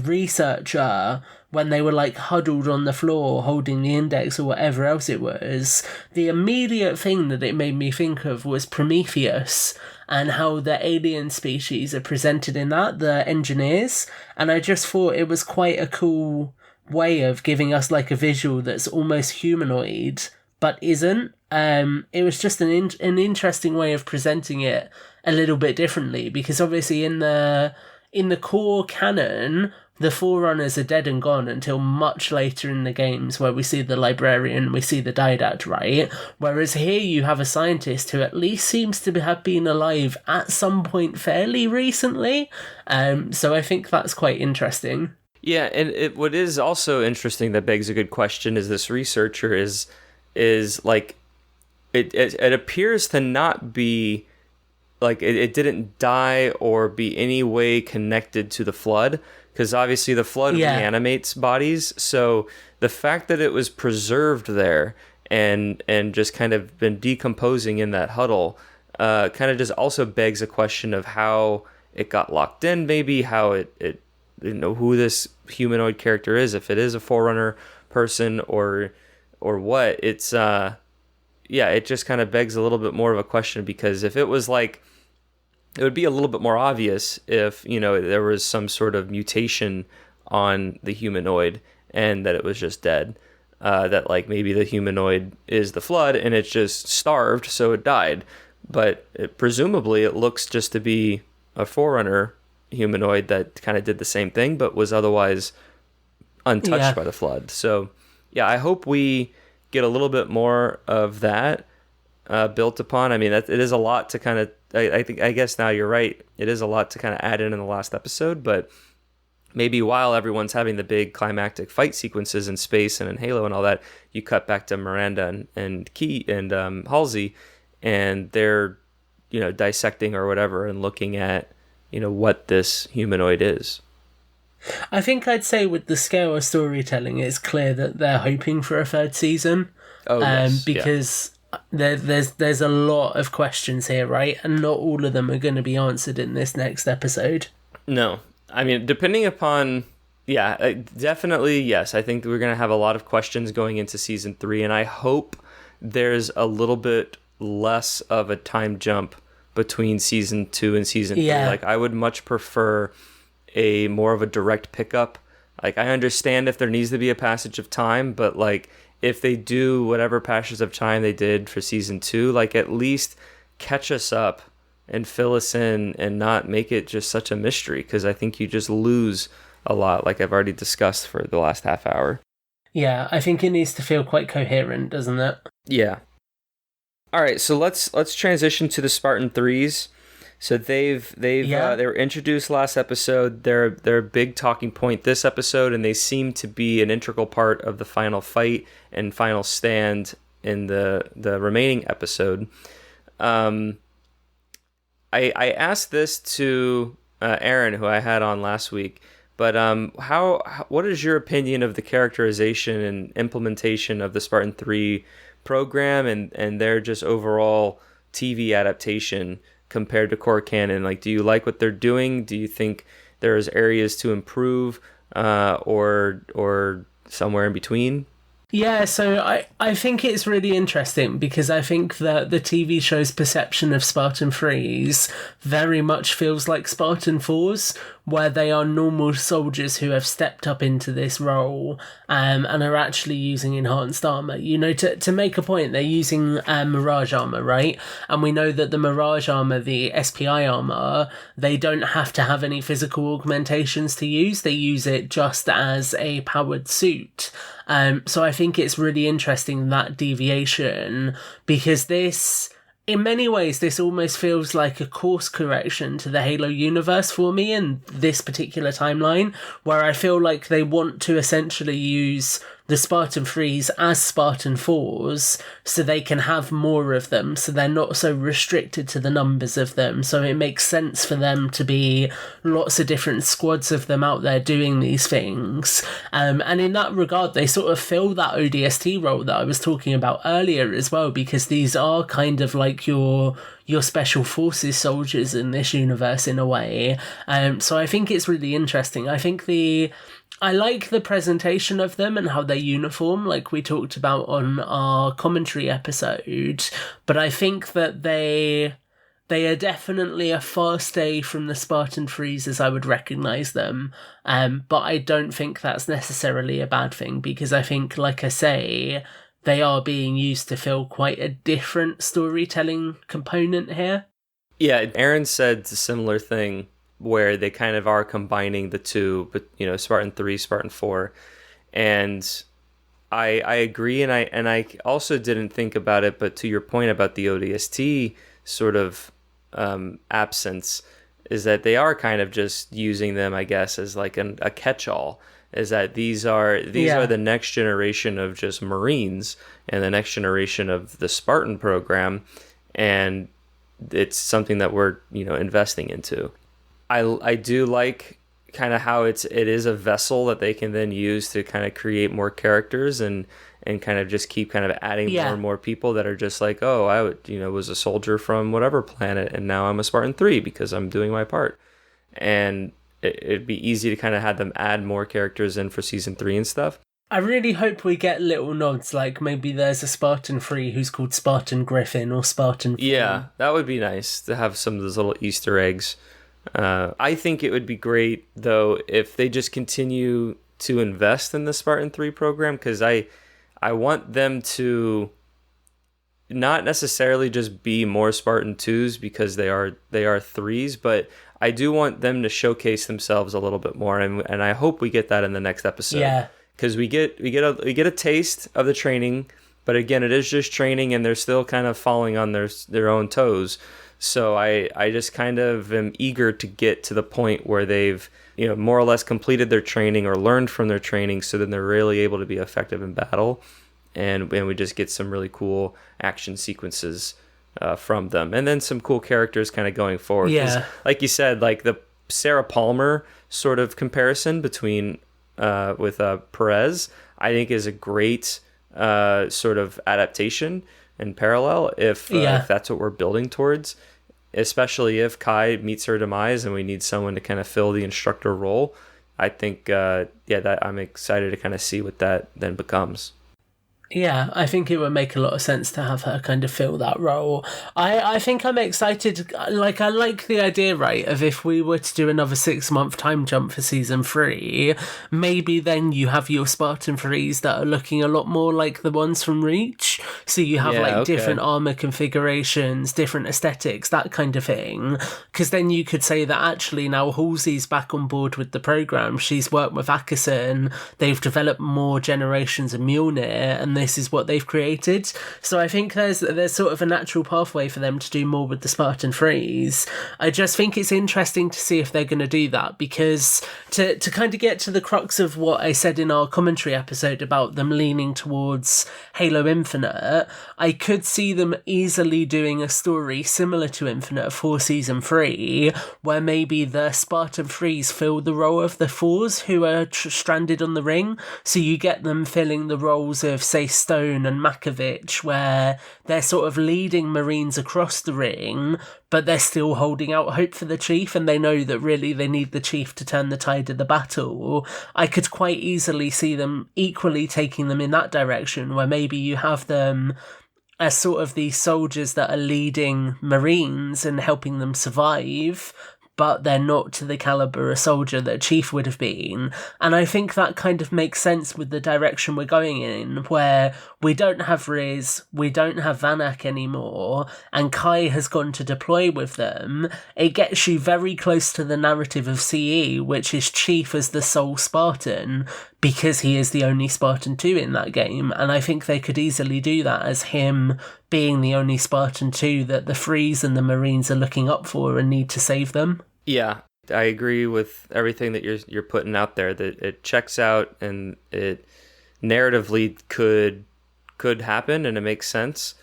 researcher, when they were like huddled on the floor holding the index or whatever else it was, the immediate thing that it made me think of was Prometheus and how the alien species are presented in that, the engineers. And I just thought it was quite a cool way of giving us like a visual that's almost humanoid but isn't. It was just an interesting way of presenting it a little bit differently, because obviously in the in the core canon, the Forerunners are dead and gone until much later in the games, where we see the Librarian, we see the Didact, right? Whereas here you have a scientist who at least seems to have been alive at some point fairly recently. So I think that's quite interesting. Yeah, and what is also interesting that begs a good question is this researcher is like, it appears to not be, like, it didn't die or be any way connected to the flood, because obviously the flood reanimates bodies. So the fact that it was preserved there and just kind of been decomposing in that huddle kind of just also begs a question of how it got locked in, maybe how it who this humanoid character is, if it is a Forerunner person or what. It's it just kind of begs a little bit more of a question, because if it was like, it would be a little bit more obvious if, there was some sort of mutation on the humanoid and that it was just dead. That like maybe the humanoid is the flood and it's just starved, so it died. But presumably it looks just to be a Forerunner humanoid that kind of did the same thing, but was otherwise untouched by the flood. So yeah, I hope we get a little bit more of that built upon. I mean, it is a lot to kind of, I guess now you're right, it is a lot to kind of add in the last episode, but maybe while everyone's having the big climactic fight sequences in space and in Halo and all that, you cut back to Miranda and Key and Halsey, and they're, dissecting or whatever and looking at, what this humanoid is. I think I'd say with the scale of storytelling, it's clear that they're hoping for a third season. Oh, yes. Because there's a lot of questions here, right? And not all of them are going to be answered in this next episode. No. I mean, depending upon... Yeah, definitely, yes. I think we're going to have a lot of questions going into Season 3, and I hope there's a little bit less of a time jump between Season 2 and Season 3. Like, I would much prefer a more of a direct pickup. Like, I understand if there needs to be a passage of time, but, like, if they do whatever passage of time they did for Season 2, like, at least catch us up and fill us in and not make it just such a mystery, because I think you just lose a lot, like I've already discussed for the last half hour. Yeah, I think it needs to feel quite coherent, doesn't it? Yeah. All right, so let's transition to the Spartan 3s. So they were introduced last episode. They're a big talking point this episode, and they seem to be an integral part of the final fight and final stand in the remaining episode. I asked this to Aaron, who I had on last week, but what is your opinion of the characterization and implementation of the Spartan 3 program and their just overall TV adaptation compared to core canon? Like, do you like what they're doing? Do you think there's areas to improve, or somewhere in between? Yeah, so I think it's really interesting, because I think that the TV show's perception of Spartan 3s very much feels like Spartan 4s, where they are normal soldiers who have stepped up into this role and are actually using enhanced armor. To make a point, they're using Mirage armor, right? And we know that the Mirage armor, the SPI armor, they don't have to have any physical augmentations to use. They use it just as a powered suit. So I think it's really interesting, that deviation, because in many ways, this almost feels like a course correction to the Halo universe for me in this particular timeline, where I feel like they want to essentially use the Spartan 3s as Spartan 4s so they can have more of them, so they're not so restricted to the numbers of them. So it makes sense for them to be lots of different squads of them out there doing these things. And in that regard, they sort of fill that ODST role that I was talking about earlier as well, because these are kind of like your special forces soldiers in this universe in a way. So I think it's really interesting. I like the presentation of them and how they uniform, like we talked about on our commentary episode, but I think that they are definitely a far stay from the Spartan 3s as I would recognise them, but I don't think that's necessarily a bad thing, because I think, like I say, they are being used to fill quite a different storytelling component here. Yeah, Aaron said a similar thing where they kind of are combining the two, but Spartan 3, Spartan 4, and I agree, and I also didn't think about it, but to your point about the ODST sort of absence, is that they are kind of just using them, I guess, as like a catch-all. Is that these are the next generation of just Marines and the next generation of the Spartan program, and it's something that we're investing into. I do like kind of how it is a vessel that they can then use to kind of create more characters and kind of just keep kind of adding more and more people that are just like, oh, I was a soldier from whatever planet and now I'm a Spartan 3 because I'm doing my part. And it'd be easy to kind of have them add more characters in for season 3 and stuff. I really hope we get little nods, like maybe there's a Spartan 3 who's called Spartan Griffin or Spartan 4. Yeah, that would be nice to have some of those little Easter eggs. I think it would be great, though, if they just continue to invest in the Spartan 3 program, because I want them to not necessarily just be more Spartan 2s because they are 3s, but I do want them to showcase themselves a little bit more, and I hope we get that in the next episode. Yeah. Because we get a taste of the training, but again, it is just training, and they're still kind of falling on their own toes. So I just kind of am eager to get to the point where they've more or less completed their training or learned from their training, so then they're really able to be effective in battle, and we just get some really cool action sequences from them, and then some cool characters kind of going forward. Yeah, like you said, like the Sarah Palmer sort of comparison between with Perez, I think is a great sort of adaptation and parallel if that's what we're building towards, especially if Kai meets her demise and we need someone to kind of fill the instructor role. I think that I'm excited to kind of see what that then becomes. Yeah, I think it would make a lot of sense to have her kind of fill that role. I think I'm excited. Like, I like the idea, right, of if we were to do another 6-month time jump for season 3, maybe then you have your Spartan 3s that are looking a lot more like the ones from Reach. So you have different armor configurations, different aesthetics, that kind of thing. Because then you could say that actually now Halsey's back on board with the program. She's worked with Ackerson. They've developed more generations of Mjolnir, and this is what they've created. So I think there's sort of a natural pathway for them to do more with the Spartan 3s. I just think it's interesting to see if they're going to do that, because to kind of get to the crux of what I said in our commentary episode about them leaning towards Halo Infinite, I could see them easily doing a story similar to Infinite for season 3, where maybe the Spartan 3s fill the role of the 4s who are stranded on the ring. So you get them filling the roles of, say, Stone and Makovich, where they're sort of leading Marines across the ring, but they're still holding out hope for the Chief, and they know that really they need the Chief to turn the tide of the battle. I could quite easily see them equally taking them in that direction, where maybe you have them as sort of these soldiers that are leading Marines and helping them survive, but they're not to the caliber a soldier that Chief would have been. And I think that kind of makes sense with the direction we're going in, where we don't have Riz, we don't have Vanak anymore, and Kai has gone to deploy with them. It gets you very close to the narrative of CE, which is Chief as the sole Spartan, because he is the only Spartan 2 in that game, and I think they could easily do that as him being the only Spartan 2 that the Freeze and the Marines are looking up for and need to save them. Yeah, I agree with everything that you're putting out there, that it checks out and it narratively could happen and it makes sense.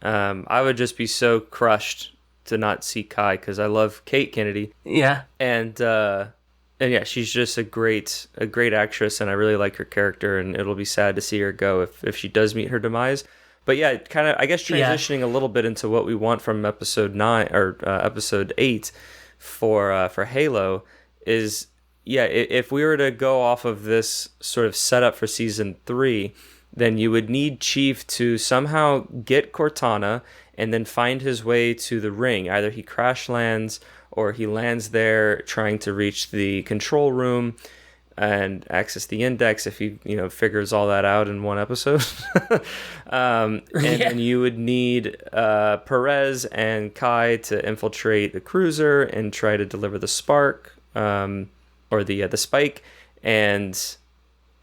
I would just be so crushed to not see Kai, because I love Kate Kennedy. Yeah. And yeah, she's just a great actress, and I really like her character, and it'll be sad to see her go if she does meet her demise. But yeah, kind of, I guess, transitioning a little bit into what we want from episode 9 or episode 8 for Halo is, if we were to go off of this sort of setup for season 3, then you would need Chief to somehow get Cortana and then find his way to the ring. Either he crash lands or he lands there trying to reach the control room. and access the index if he, figures all that out in one episode. And then you would need Perez and Kai to infiltrate the cruiser and try to deliver the spark, or the spike, and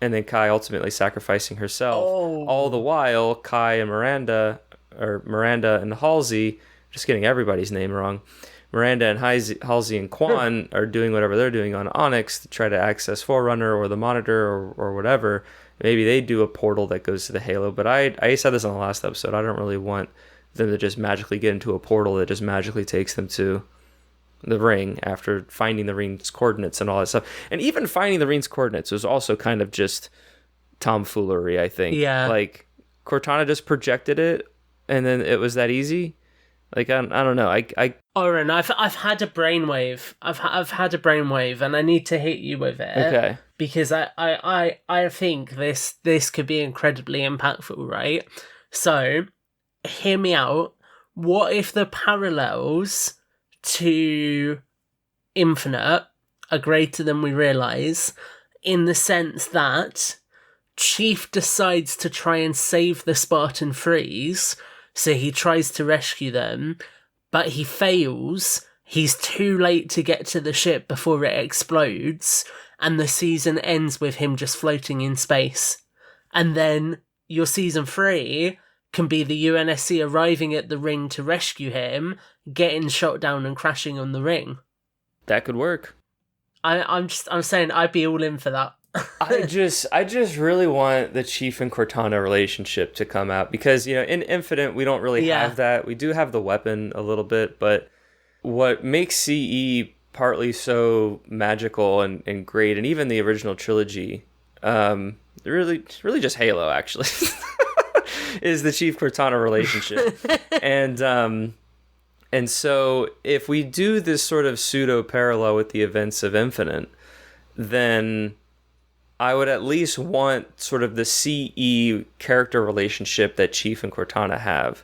then Kai ultimately sacrificing herself. All the while, Kai and Miranda and Halsey, just getting everybody's name wrong, Miranda and Halsey and Quan are doing whatever they're doing on Onyx to try to access Forerunner or the Monitor or whatever. Maybe they do a portal that goes to the Halo, but I said this on the last episode, I don't really want them to just magically get into a portal that just magically takes them to the ring after finding the ring's coordinates and all that stuff. And even finding the ring's coordinates was also kind of just tomfoolery, I think. Yeah. Like, Cortana just projected it, and then it was that easy. Like, I don't know. Oran, I've had a brainwave. I've had a brainwave, and I need to hit you with it. Okay. Because I think this could be incredibly impactful, right? So, hear me out. What if the parallels to Infinite are greater than we realise, in the sense that Chief decides to try and save the Spartan Freeze, so he tries to rescue them, but he fails. He's too late to get to the ship before it explodes, and the season ends with him just floating in space. And then your season 3 can be the UNSC arriving at the ring to rescue him, getting shot down and crashing on the ring. That could work. I'm saying I'd be all in for that. I just really want the Chief and Cortana relationship to come out, because in Infinite we don't really have that. We do have the weapon a little bit, but what makes CE partly so magical and great, and even the original trilogy, really just Halo actually, is the Chief Cortana relationship. And so if we do this sort of pseudo parallel with the events of Infinite, then I would at least want sort of the CE character relationship that Chief and Cortana have.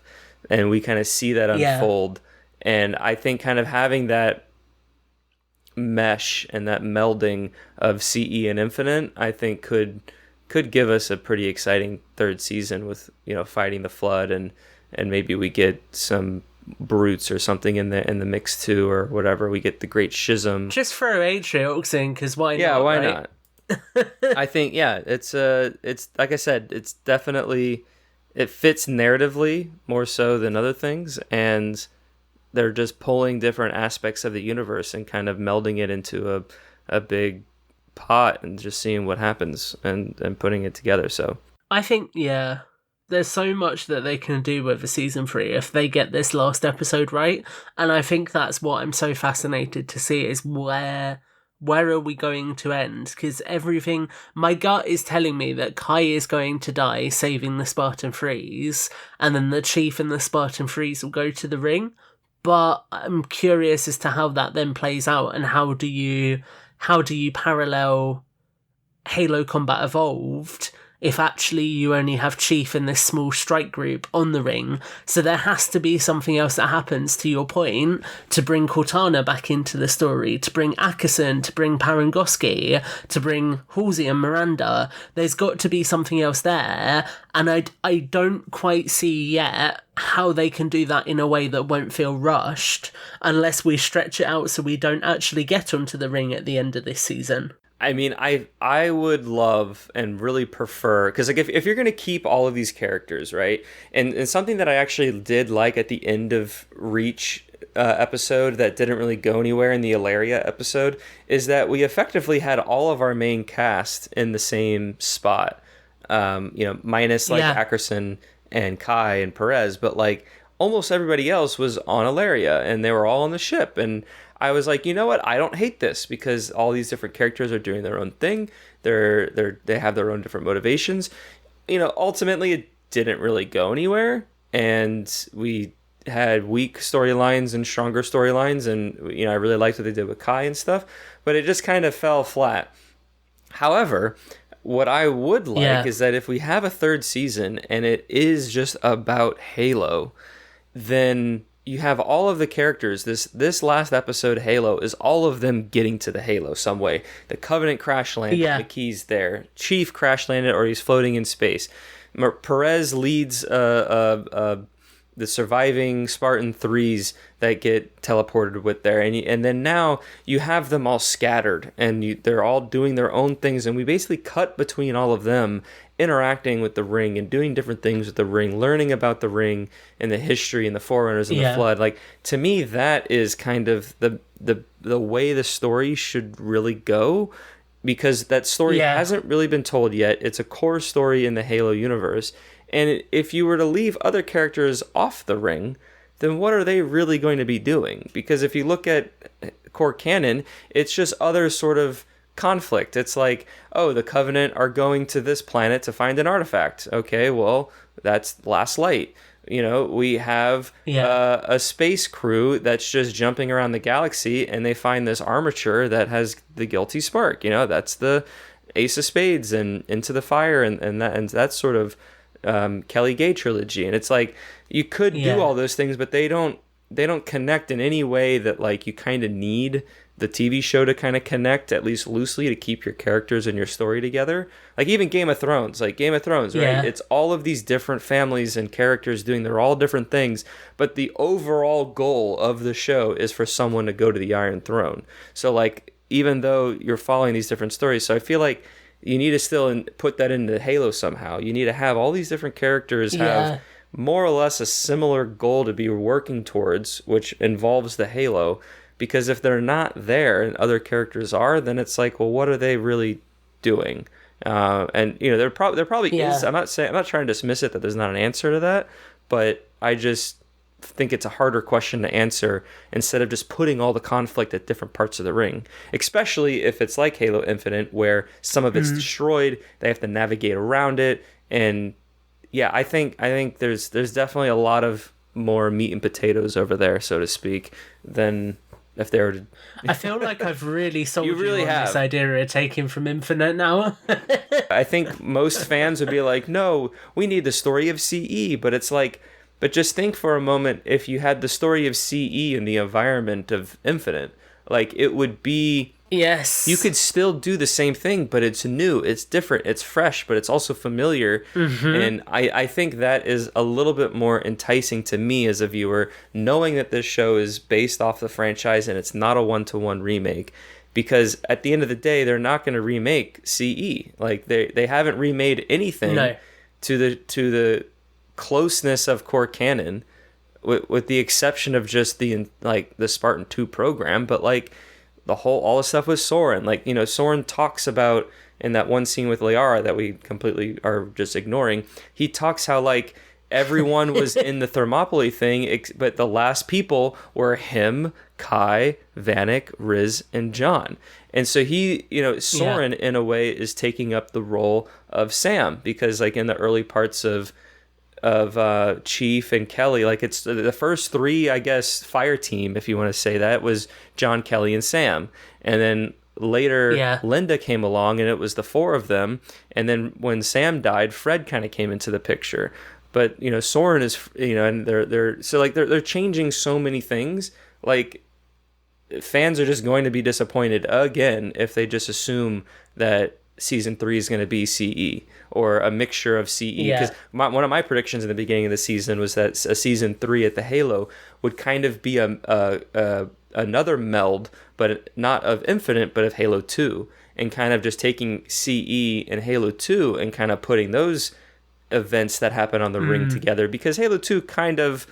And we kind of see that unfold. And I think kind of having that mesh and that melding of CE and Infinite, I think could give us a pretty exciting third season with, fighting the Flood, and maybe we get some brutes or something in the mix too, or whatever. We get the Great Schism. Just throw Atriox in, because why not? Yeah, why right? not? I think, it's like I said, it's definitely, it fits narratively more so than other things, and they're just pulling different aspects of the universe and kind of melding it into a big pot and just seeing what happens and putting it together. So I think, there's so much that they can do with a season 3 if they get this last episode right, and I think that's what I'm so fascinated to see, is where are we going to end? Because everything, my gut is telling me that Kai is going to die saving the Spartan Freeze, and then the Chief and the Spartan Freeze will go to the ring. But I'm curious as to how that then plays out, and how do you parallel Halo Combat Evolved if actually you only have Chief and this small strike group on the ring. So there has to be something else that happens, to your point, to bring Cortana back into the story, to bring Ackerson, to bring Parangoski, to bring Halsey and Miranda. There's got to be something else there, and I don't quite see yet how they can do that in a way that won't feel rushed, unless we stretch it out so we don't actually get onto the ring at the end of this season. I mean, I would love and really prefer, because like if you're going to keep all of these characters, right, and something that I actually did like at the end of Reach episode that didn't really go anywhere in the Ilaria episode, is that we effectively had all of our main cast in the same spot, minus like Ackerson and Kai and Perez, but like almost everybody else was on Ilaria, and they were all on the ship. And I was like, you know what? I don't hate this, because all these different characters are doing their own thing. They have their own different motivations. Ultimately it didn't really go anywhere, and we had weak storylines and stronger storylines, and I really liked what they did with Kai and stuff, but it just kind of fell flat. However, what I would like is that if we have a third season and it is just about Halo, then you have all of the characters. This last episode, Halo, is all of them getting to the Halo some way. The Covenant crash landed. Yeah. McKee's there. Chief crash landed, or he's floating in space. Perez leads the surviving Spartan 3s that get teleported with there. And then now you have them all scattered, and they're all doing their own things, and we basically cut between all of them interacting with the ring and doing different things with the ring, learning about the ring and the history and the Forerunners and the Flood. Like, to me, that is kind of the way the story should really go, because that story hasn't really been told yet. It's a core story in the Halo universe. And if you were to leave other characters off the ring, then what are they really going to be doing? Because if you look at core canon, it's just other sort of conflict. It's like, oh, the Covenant are going to this planet to find an artifact. Okay, well, that's Last Light. You know, we have a space crew that's just jumping around the galaxy, and they find this armature that has the guilty spark. You know, that's the Ace of Spades and Into the Fire, and that's sort of Kelly Gay trilogy. And it's like, you could do all those things, but they don't connect in any way that, like, you kind of need the TV show to kind of connect, at least loosely, to keep your characters and your story together. Like, even Game of Thrones, right? It's all of these different families and characters doing their all different things, but the overall goal of the show is for someone to go to the Iron Throne. So, like, even though you're following these different stories, so I feel like you need to still put that into Halo somehow. You need to have all these different characters have more or less a similar goal to be working towards, which involves the Halo. Because if they're not there and other characters are, then it's like, well, what are they really doing? And you know, there probably is. I'm not trying to dismiss it that there's not an answer to that, but I just think it's a harder question to answer instead of just putting all the conflict at different parts of the ring, especially if it's like Halo Infinite, where some of it's destroyed, they have to navigate around it. And yeah, I think there's definitely a lot of more meat and potatoes over there, so to speak, than if they were to... I feel like I've really sold you on this idea of taking from Infinite now. I think most fans would be like, no, we need the story of CE, but it's like, but just think for a moment, if you had the story of CE in the environment of Infinite, like, it would be... Yes. You could still do the same thing, but it's new, it's different, it's fresh, but it's also familiar. And I think that is a little bit more enticing to me as a viewer, knowing that this show is based off the franchise and it's not a one-to-one remake. Because at the end of the day, they're not going to remake CE. Like, they haven't remade anything to the closeness of core canon, with the exception of just the Spartan 2 program. But like, all the stuff with Soren, like, you know, Soren talks about in that one scene with Liara that we completely are just ignoring. He talks how, like, everyone was in the Thermopylae thing, but the last people were him, Kai, Vanek, Riz, and John. And so he, you know, Soren in a way is taking up the role of Sam, because like in the early parts of Chief and Kelly, like, it's the first three, I guess, fire team, if you want to say that, was John, Kelly, and Sam. And then later Linda came along and it was the four of them. And then when Sam died, Fred kind of came into the picture. But, you know, Soren is, you know, and they're changing so many things. Like, fans are just going to be disappointed again if they just assume that season 3 is going to be CE or a mixture of CE. Because one of my predictions in the beginning of the season was that a season 3 at the Halo would kind of be another meld, but not of Infinite, but of Halo 2, and kind of just taking CE and Halo 2 and kind of putting those events that happen on the ring together. Because Halo 2 kind of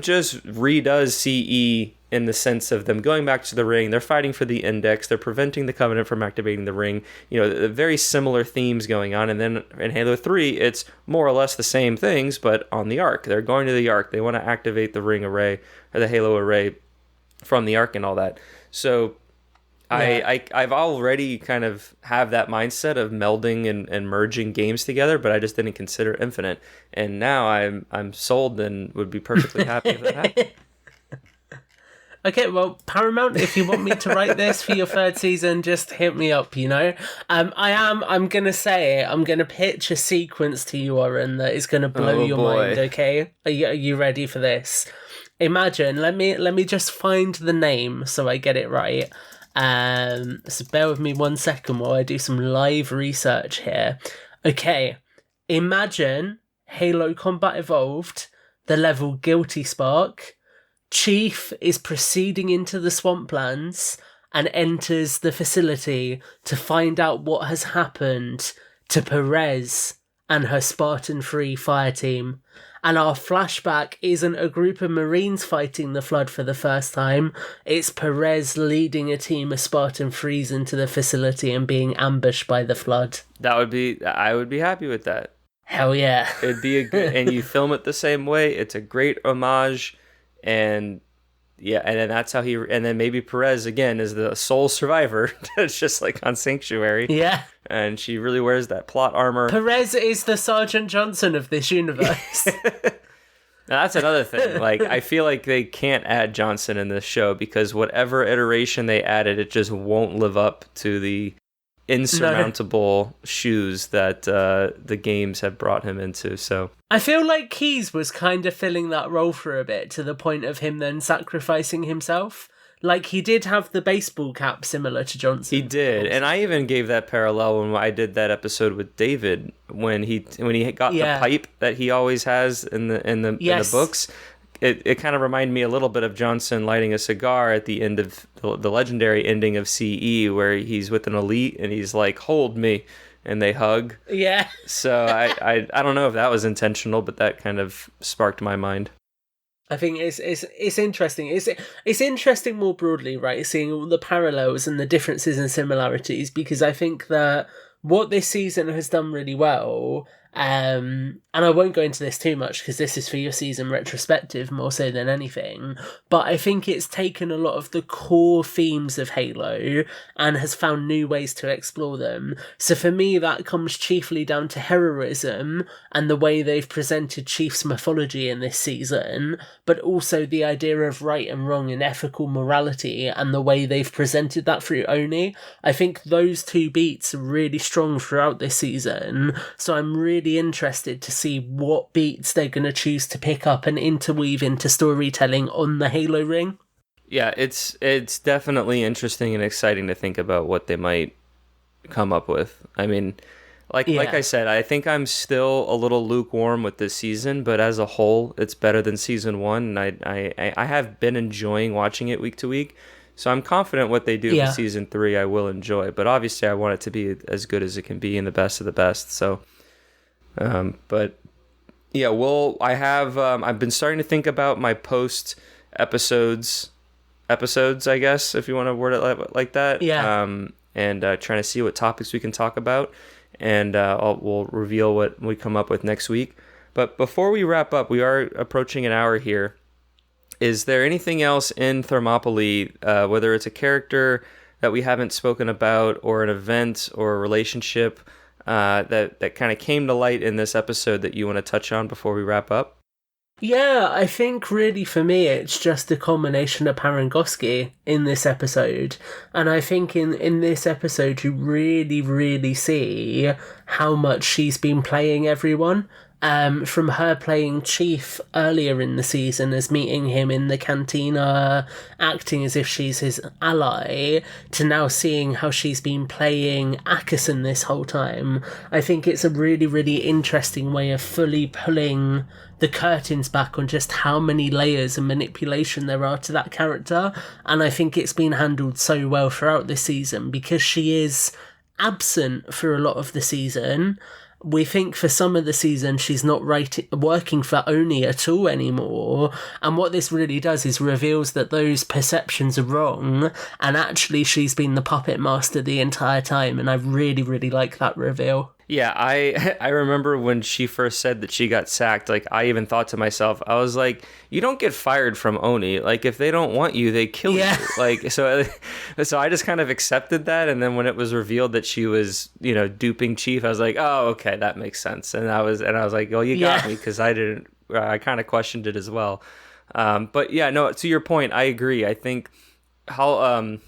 just redoes CE in the sense of them going back to the ring. They're fighting for the Index. They're preventing the Covenant from activating the ring. You know, the very similar themes going on. And then in Halo 3, it's more or less the same things, but on the Ark. They're going to the Ark. They want to activate the ring array, or the Halo array from the Ark and all that. So I've already kind of have that mindset of melding and merging games together, but I just didn't consider Infinite. And now I'm sold and would be perfectly happy if that happened. Okay, well, Paramount, if you want me to write this for your third season, just hit me up, you know? I'm going to say it. I'm going to pitch a sequence to you, Oren, that is going to blow your mind, okay? Are you ready for this? Imagine, let me just find the name so I get it right. So bear with me 1 second while I do some live research here. Okay, imagine Halo Combat Evolved, the level Guilty Spark. Chief is proceeding into the swamplands and enters the facility to find out what has happened to Perez and her Spartan-free fire team. And our flashback isn't a group of Marines fighting the Flood for the first time. It's Perez leading a team of Spartan-frees into the facility and being ambushed by the Flood. I would be happy with that. Hell yeah. It'd be a good, and you film it the same way. It's a great homage. And yeah, and then that's how and then maybe Perez again is the sole survivor. It's just like on Sanctuary. Yeah. And she really wears that plot armor. Perez is the Sergeant Johnson of this universe. Now, that's another thing. Like, I feel like they can't add Johnson in this show because whatever iteration they added, it just won't live up to the insurmountable shoes that the games have brought him into. So I feel like Keyes was kind of filling that role for a bit, to the point of him then sacrificing himself. Like, he did have the baseball cap similar to Johnson. He did, and I even gave that parallel when I did that episode with David when he got the pipe that he always has in the books. It kind of reminded me a little bit of Johnson lighting a cigar at the end of the legendary ending of CE, where he's with an elite and he's like, "Hold me," and they hug. Yeah. So I don't know if that was intentional, but that kind of sparked my mind. I think it's interesting. It's interesting more broadly, right? Seeing all the parallels and the differences and similarities, because I think that what this season has done really well, and I won't go into this too much because this is for your season retrospective more so than anything, but I think it's taken a lot of the core themes of Halo and has found new ways to explore them. So for me, that comes chiefly down to heroism and the way they've presented Chief's mythology in this season, but also the idea of right and wrong and ethical morality and the way they've presented that through Oni. I think those two beats are really strong throughout this season, so I'm really interested to see what beats they're going to choose to pick up and interweave into storytelling on the Halo ring. Yeah, it's definitely interesting and exciting to think about what they might come up with. I mean, like I said, I think I'm still a little lukewarm with this season, but as a whole, it's better than season one, and I have been enjoying watching it week to week. So I'm confident what they do for season 3 I will enjoy, but obviously I want it to be as good as it can be and the best of the best. So but yeah, I've been starting to think about my post episodes, I guess, if you want to word it like that. Yeah. And trying to see what topics we can talk about, and we'll reveal what we come up with next week. But before we wrap up, we are approaching an hour here. Is there anything else in Thermopylae, whether it's a character that we haven't spoken about, or an event or a relationship, that kind of came to light in this episode that you want to touch on before we wrap up? Yeah, I think really for me it's just a combination of Parangoski in this episode. And I think in this episode you really, really see how much she's been playing everyone. From her playing Chief earlier in the season as meeting him in the cantina, acting as if she's his ally, to now seeing how she's been playing Ackerson this whole time. I think it's a really, really interesting way of fully pulling the curtains back on just how many layers of manipulation there are to that character, and I think it's been handled so well throughout this season because she is absent for a lot of the season. We think for some of the season she's not working for Oni at all anymore, and what this really does is reveals that those perceptions are wrong, and actually she's been the puppet master the entire time, and I really, really like that reveal. Yeah, I remember when she first said that she got sacked, like, I even thought to myself, I was like, you don't get fired from Oni. Like, if they don't want you, they kill you. Like, so I just kind of accepted that, and then when it was revealed that she was, duping Chief, I was like, oh, okay, that makes sense. And I was like, well, you got me, because I kind of questioned it as well. But yeah, no, to your point, I agree. I think how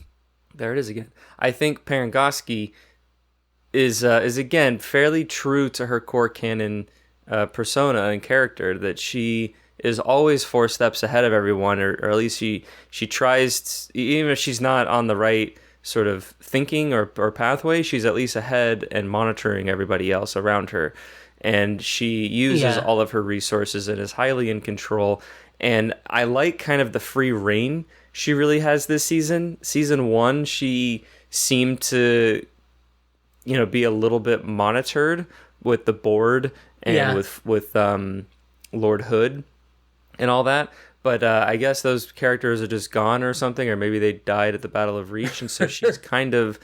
there it is again. I think Parangosky is again fairly true to her core canon persona and character, that she is always 4 steps ahead of everyone, or at least she tries to, even if she's not on the right sort of thinking or pathway, she's at least ahead and monitoring everybody else around her, and she uses all of her resources and is highly in control. And I like kind of the free reign she really has this season. Season 1, she seemed to, be a little bit monitored with the board and with Lord Hood and all that. But I guess those characters are just gone or something, or maybe they died at the Battle of Reach, and so she's kind of,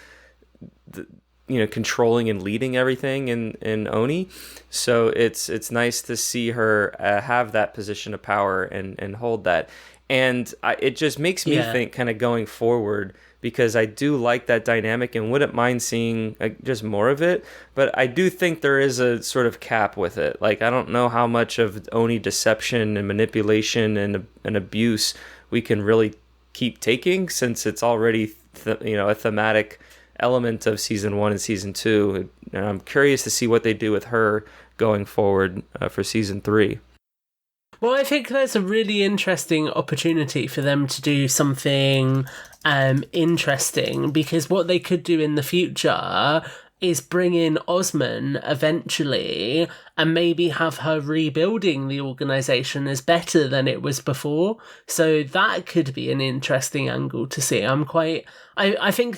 controlling and leading everything in Oni. So it's nice to see her have that position of power and hold that. And it just makes me think kind of going forward, because I do like that dynamic and wouldn't mind seeing just more of it. But I do think there is a sort of cap with it. Like, I don't know how much of Oni deception and manipulation and abuse we can really keep taking, since it's already a thematic element of season 1 and season 2. And I'm curious to see what they do with her going forward for season 3. Well, I think there's a really interesting opportunity for them to do something interesting, because what they could do in the future is bring in Osman eventually and maybe have her rebuilding the organisation as better than it was before. So that could be an interesting angle to see. I think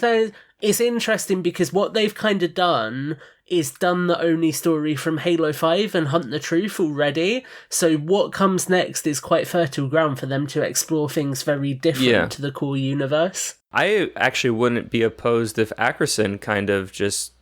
it's interesting, because what they've kind of done is done the Oni story from Halo 5 and Hunt the Truth already. So what comes next is quite fertile ground for them to explore things very different to the core universe. I actually wouldn't be opposed if Ackerson kind of just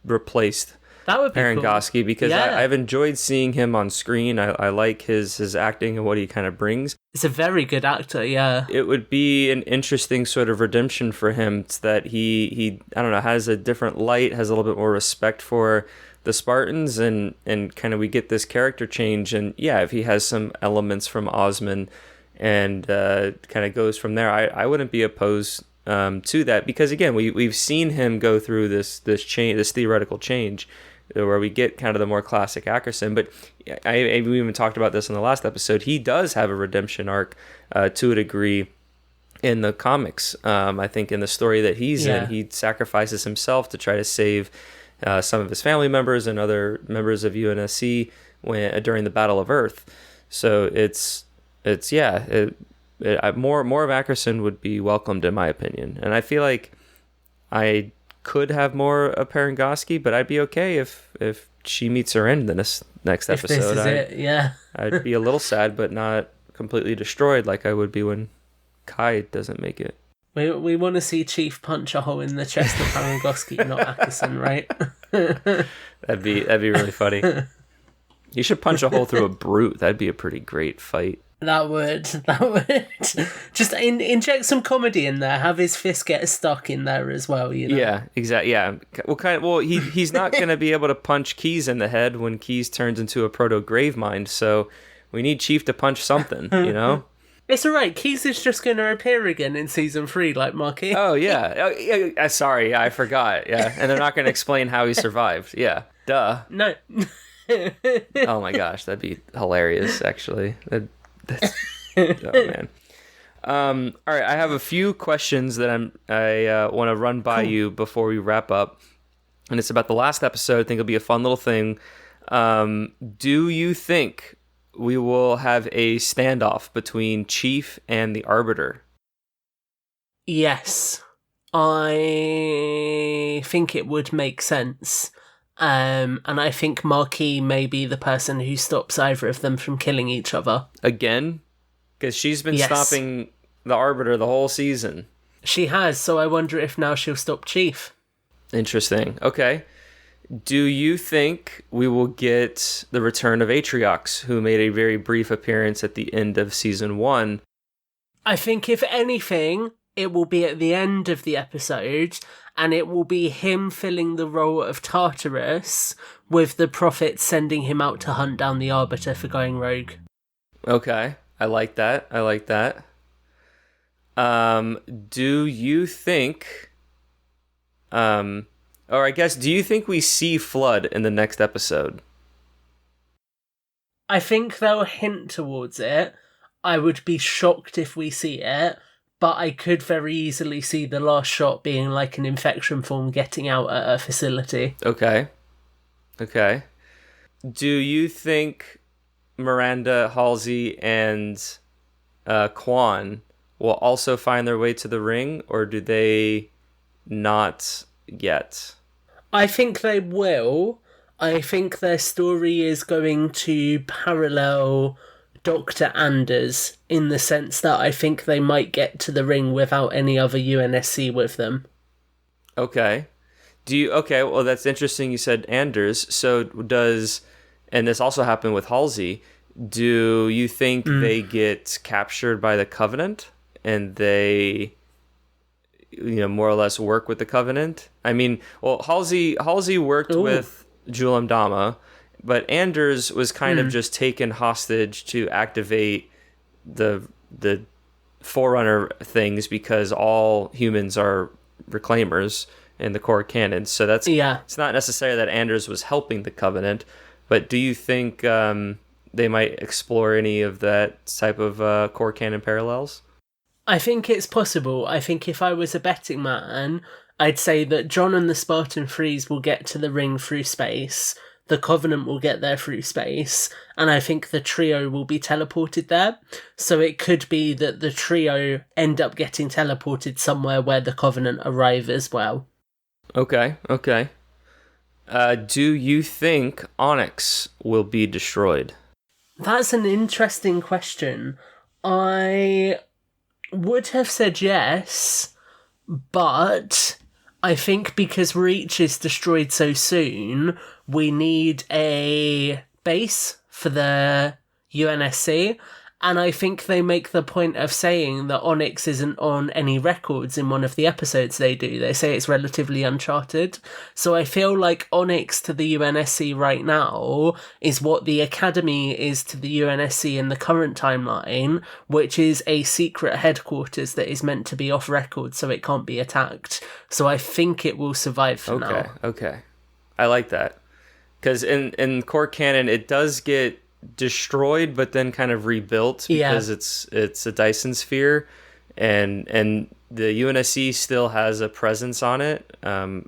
replaced Parangosky, cool. Because I've enjoyed seeing him on screen. I like his acting and what he kind of brings. He's a very good actor, yeah. It would be an interesting sort of redemption for him, that he I don't know, has a different light, has a little bit more respect for the Spartans, and kind of we get this character change. And if he has some elements from Osman and kind of goes from there, I wouldn't be opposed to that, because again, we've seen him go through this theoretical change, where we get kind of the more classic Ackerson. But we even talked about this in the last episode. He does have a redemption arc to a degree in the comics. I think in the story that he's in, he sacrifices himself to try to save some of his family members and other members of UNSC during the Battle of Earth. So more of Ackerson would be welcomed, in my opinion. And I feel like I could have more of Parangosky, but I'd be okay if she meets her end in this next episode. If this is it, I'd be a little sad, but not completely destroyed like I would be when Kai doesn't make it. We want to see Chief punch a hole in the chest of Parangosky, not Ackerson, right? That'd be really funny. You should punch a hole through a brute. That'd be a pretty great fight. That would. Just inject some comedy in there. Have his fist get stuck in there as well, Yeah, exactly. Yeah. Well, he's not going to be able to punch Keys in the head when Keys turns into a proto-Gravemind, so we need Chief to punch something, It's alright, Keys is just going to appear again in Season 3, like Marky. Oh, yeah. Sorry, I forgot. Yeah, and they're not going to explain how he survived. Yeah, duh. No. Oh my gosh, that'd be hilarious, actually. Oh man. All right, I have a few questions that I want to run by you before we wrap up, and it's about the last episode. I think it'll be a fun little thing. Do you think we will have a standoff between Chief and the Arbiter? Yes, I think it would make sense. And I think Marquis may be the person who stops either of them from killing each other. Again? Because she's been stopping the Arbiter the whole season. She has, so I wonder if now she'll stop Chief. Interesting. Okay. Do you think we will get the return of Atriox, who made a very brief appearance at the end of season 1? I think, if anything, it will be at the end of the episode, and it will be him filling the role of Tartarus, with the Prophet sending him out to hunt down the Arbiter for going rogue. Okay. I like that. I like that. Do you think, or I guess, do you think we see Flood in the next episode? I think they'll hint towards it. I would be shocked if we see it, but I could very easily see the last shot being like an infection form getting out at a facility. Okay. Okay. Do you think Miranda, Halsey, and Quan will also find their way to the ring, or do they not yet? I think they will. I think their story is going to parallel Dr. Anders in the sense that I think they might get to the ring without any other UNSC with them. Okay. Okay, well, that's interesting you said Anders. So and this also happened with Halsey, do you think they get captured by the Covenant and they, more or less work with the Covenant? I mean, well, Halsey worked with Julam Dama, but Anders was kind of just taken hostage to activate the Forerunner things because all humans are reclaimers in the core canon. So it's not necessarily that Anders was helping the Covenant, but do you think they might explore any of that type of core canon parallels? I think it's possible. I think if I was a betting man, I'd say that John and the Spartan Freeze will get to the ring through space, the Covenant will get there through space, and I think the trio will be teleported there. So it could be that the trio end up getting teleported somewhere where the Covenant arrive as well. Okay. Do you think Onyx will be destroyed? That's an interesting question. I would have said yes, but I think because Reach is destroyed so soon, we need a base for the UNSC, and I think they make the point of saying that Onyx isn't on any records in one of the episodes they do. They say it's relatively uncharted. So I feel like Onyx to the UNSC right now is what the Academy is to the UNSC in the current timeline, which is a secret headquarters that is meant to be off record so it can't be attacked. So I think it will survive for now. Okay. I like that. Because in core canon, it does get destroyed but then kind of rebuilt because it's a Dyson sphere and the UNSC still has a presence on it. So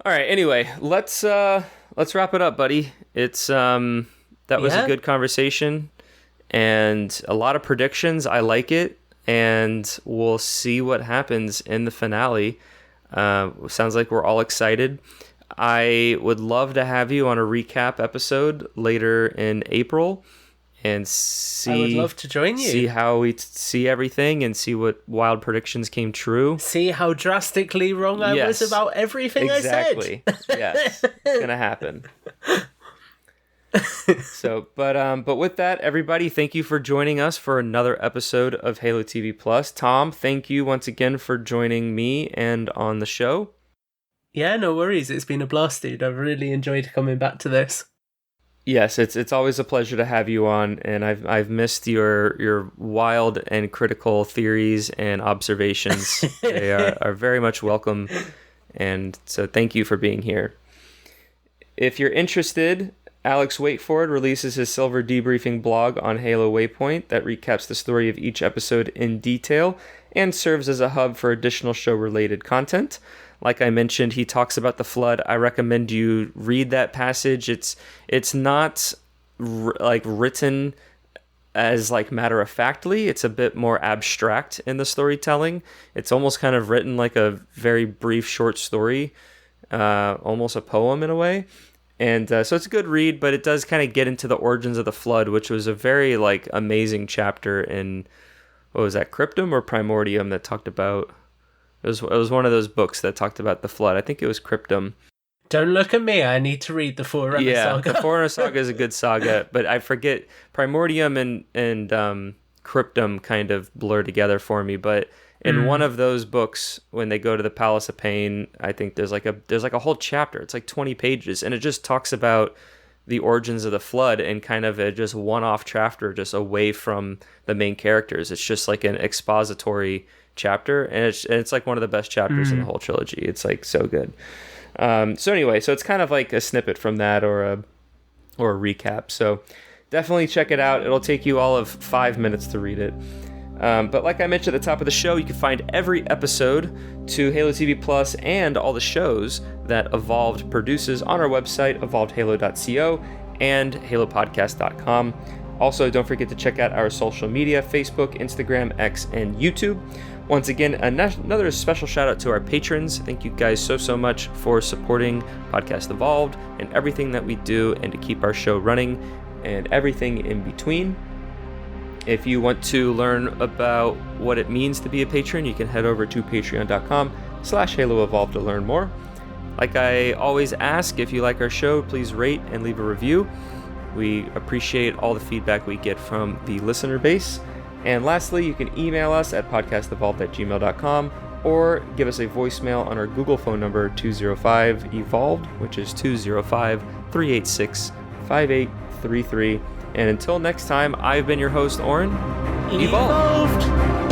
all right, anyway, let's wrap it up, buddy. It's that was a good conversation and a lot of predictions. I like it, and we'll see what happens in the finale. Sounds like we're all excited. I would love to have you on a recap episode later in April and see. I would love to join you. See how we see everything and see what wild predictions came true. See how drastically wrong I was about everything I said. Exactly. Yes, it's gonna happen. So, but with that, everybody, thank you for joining us for another episode of Halo TV Plus. Tom, thank you once again for joining me and on the show. Yeah, no worries. It's been a blast, dude. I've really enjoyed coming back to this. Yes, it's always a pleasure to have you on, and I've missed your wild and critical theories and observations. They are very much welcome, and so thank you for being here. If you're interested, Alex Waitford releases his Silver Debriefing blog on Halo Waypoint that recaps the story of each episode in detail and serves as a hub for additional show-related content. Like I mentioned, he talks about the flood. I recommend you read that passage. It's not written as matter-of-factly. It's a bit more abstract in the storytelling. It's almost kind of written like a very brief short story, almost a poem in a way. And so it's a good read, but it does kind of get into the origins of the flood, which was a very amazing chapter in, what was that, Cryptum or Primordium, that talked about. It was one of those books that talked about the flood. I think it was Cryptum. Don't look at me. I need to read the Forerunner saga. The Forerunner saga is a good saga, but I forget. Primordium and Cryptum kind of blur together for me. But in one of those books, when they go to the Palace of Pain, I think there's a whole chapter. It's 20 pages, and it just talks about the origins of the Flood in kind of a just one-off chapter, just away from the main characters. It's just like an expository chapter, and it's like one of the best chapters in the whole trilogy. It's like so good. So anyway, so it's kind of like a snippet from that, or a recap. So definitely check it out. It'll take you all of 5 minutes to read it. But like I mentioned at the top of the show, you can find every episode to Halo TV Plus and all the shows that Evolved produces on our website, evolvedhalo.co and halopodcast.com. Also, don't forget to check out our social media, Facebook, Instagram, X, and YouTube. Once again, another special shout out to our patrons. Thank you guys so much for supporting Podcast Evolved and everything that we do, and to keep our show running and everything in between. If you want to learn about what it means to be a patron, you can head over to patreon.com/HaloEvolved to learn more. Like I always ask, if you like our show, please rate and leave a review. We appreciate all the feedback we get from the listener base. And lastly, you can email us at podcastevolved@gmail.com or give us a voicemail on our Google phone number 205-EVOLVED, which is 205-386-5833. And until next time, I've been your host, Oran. Evolved!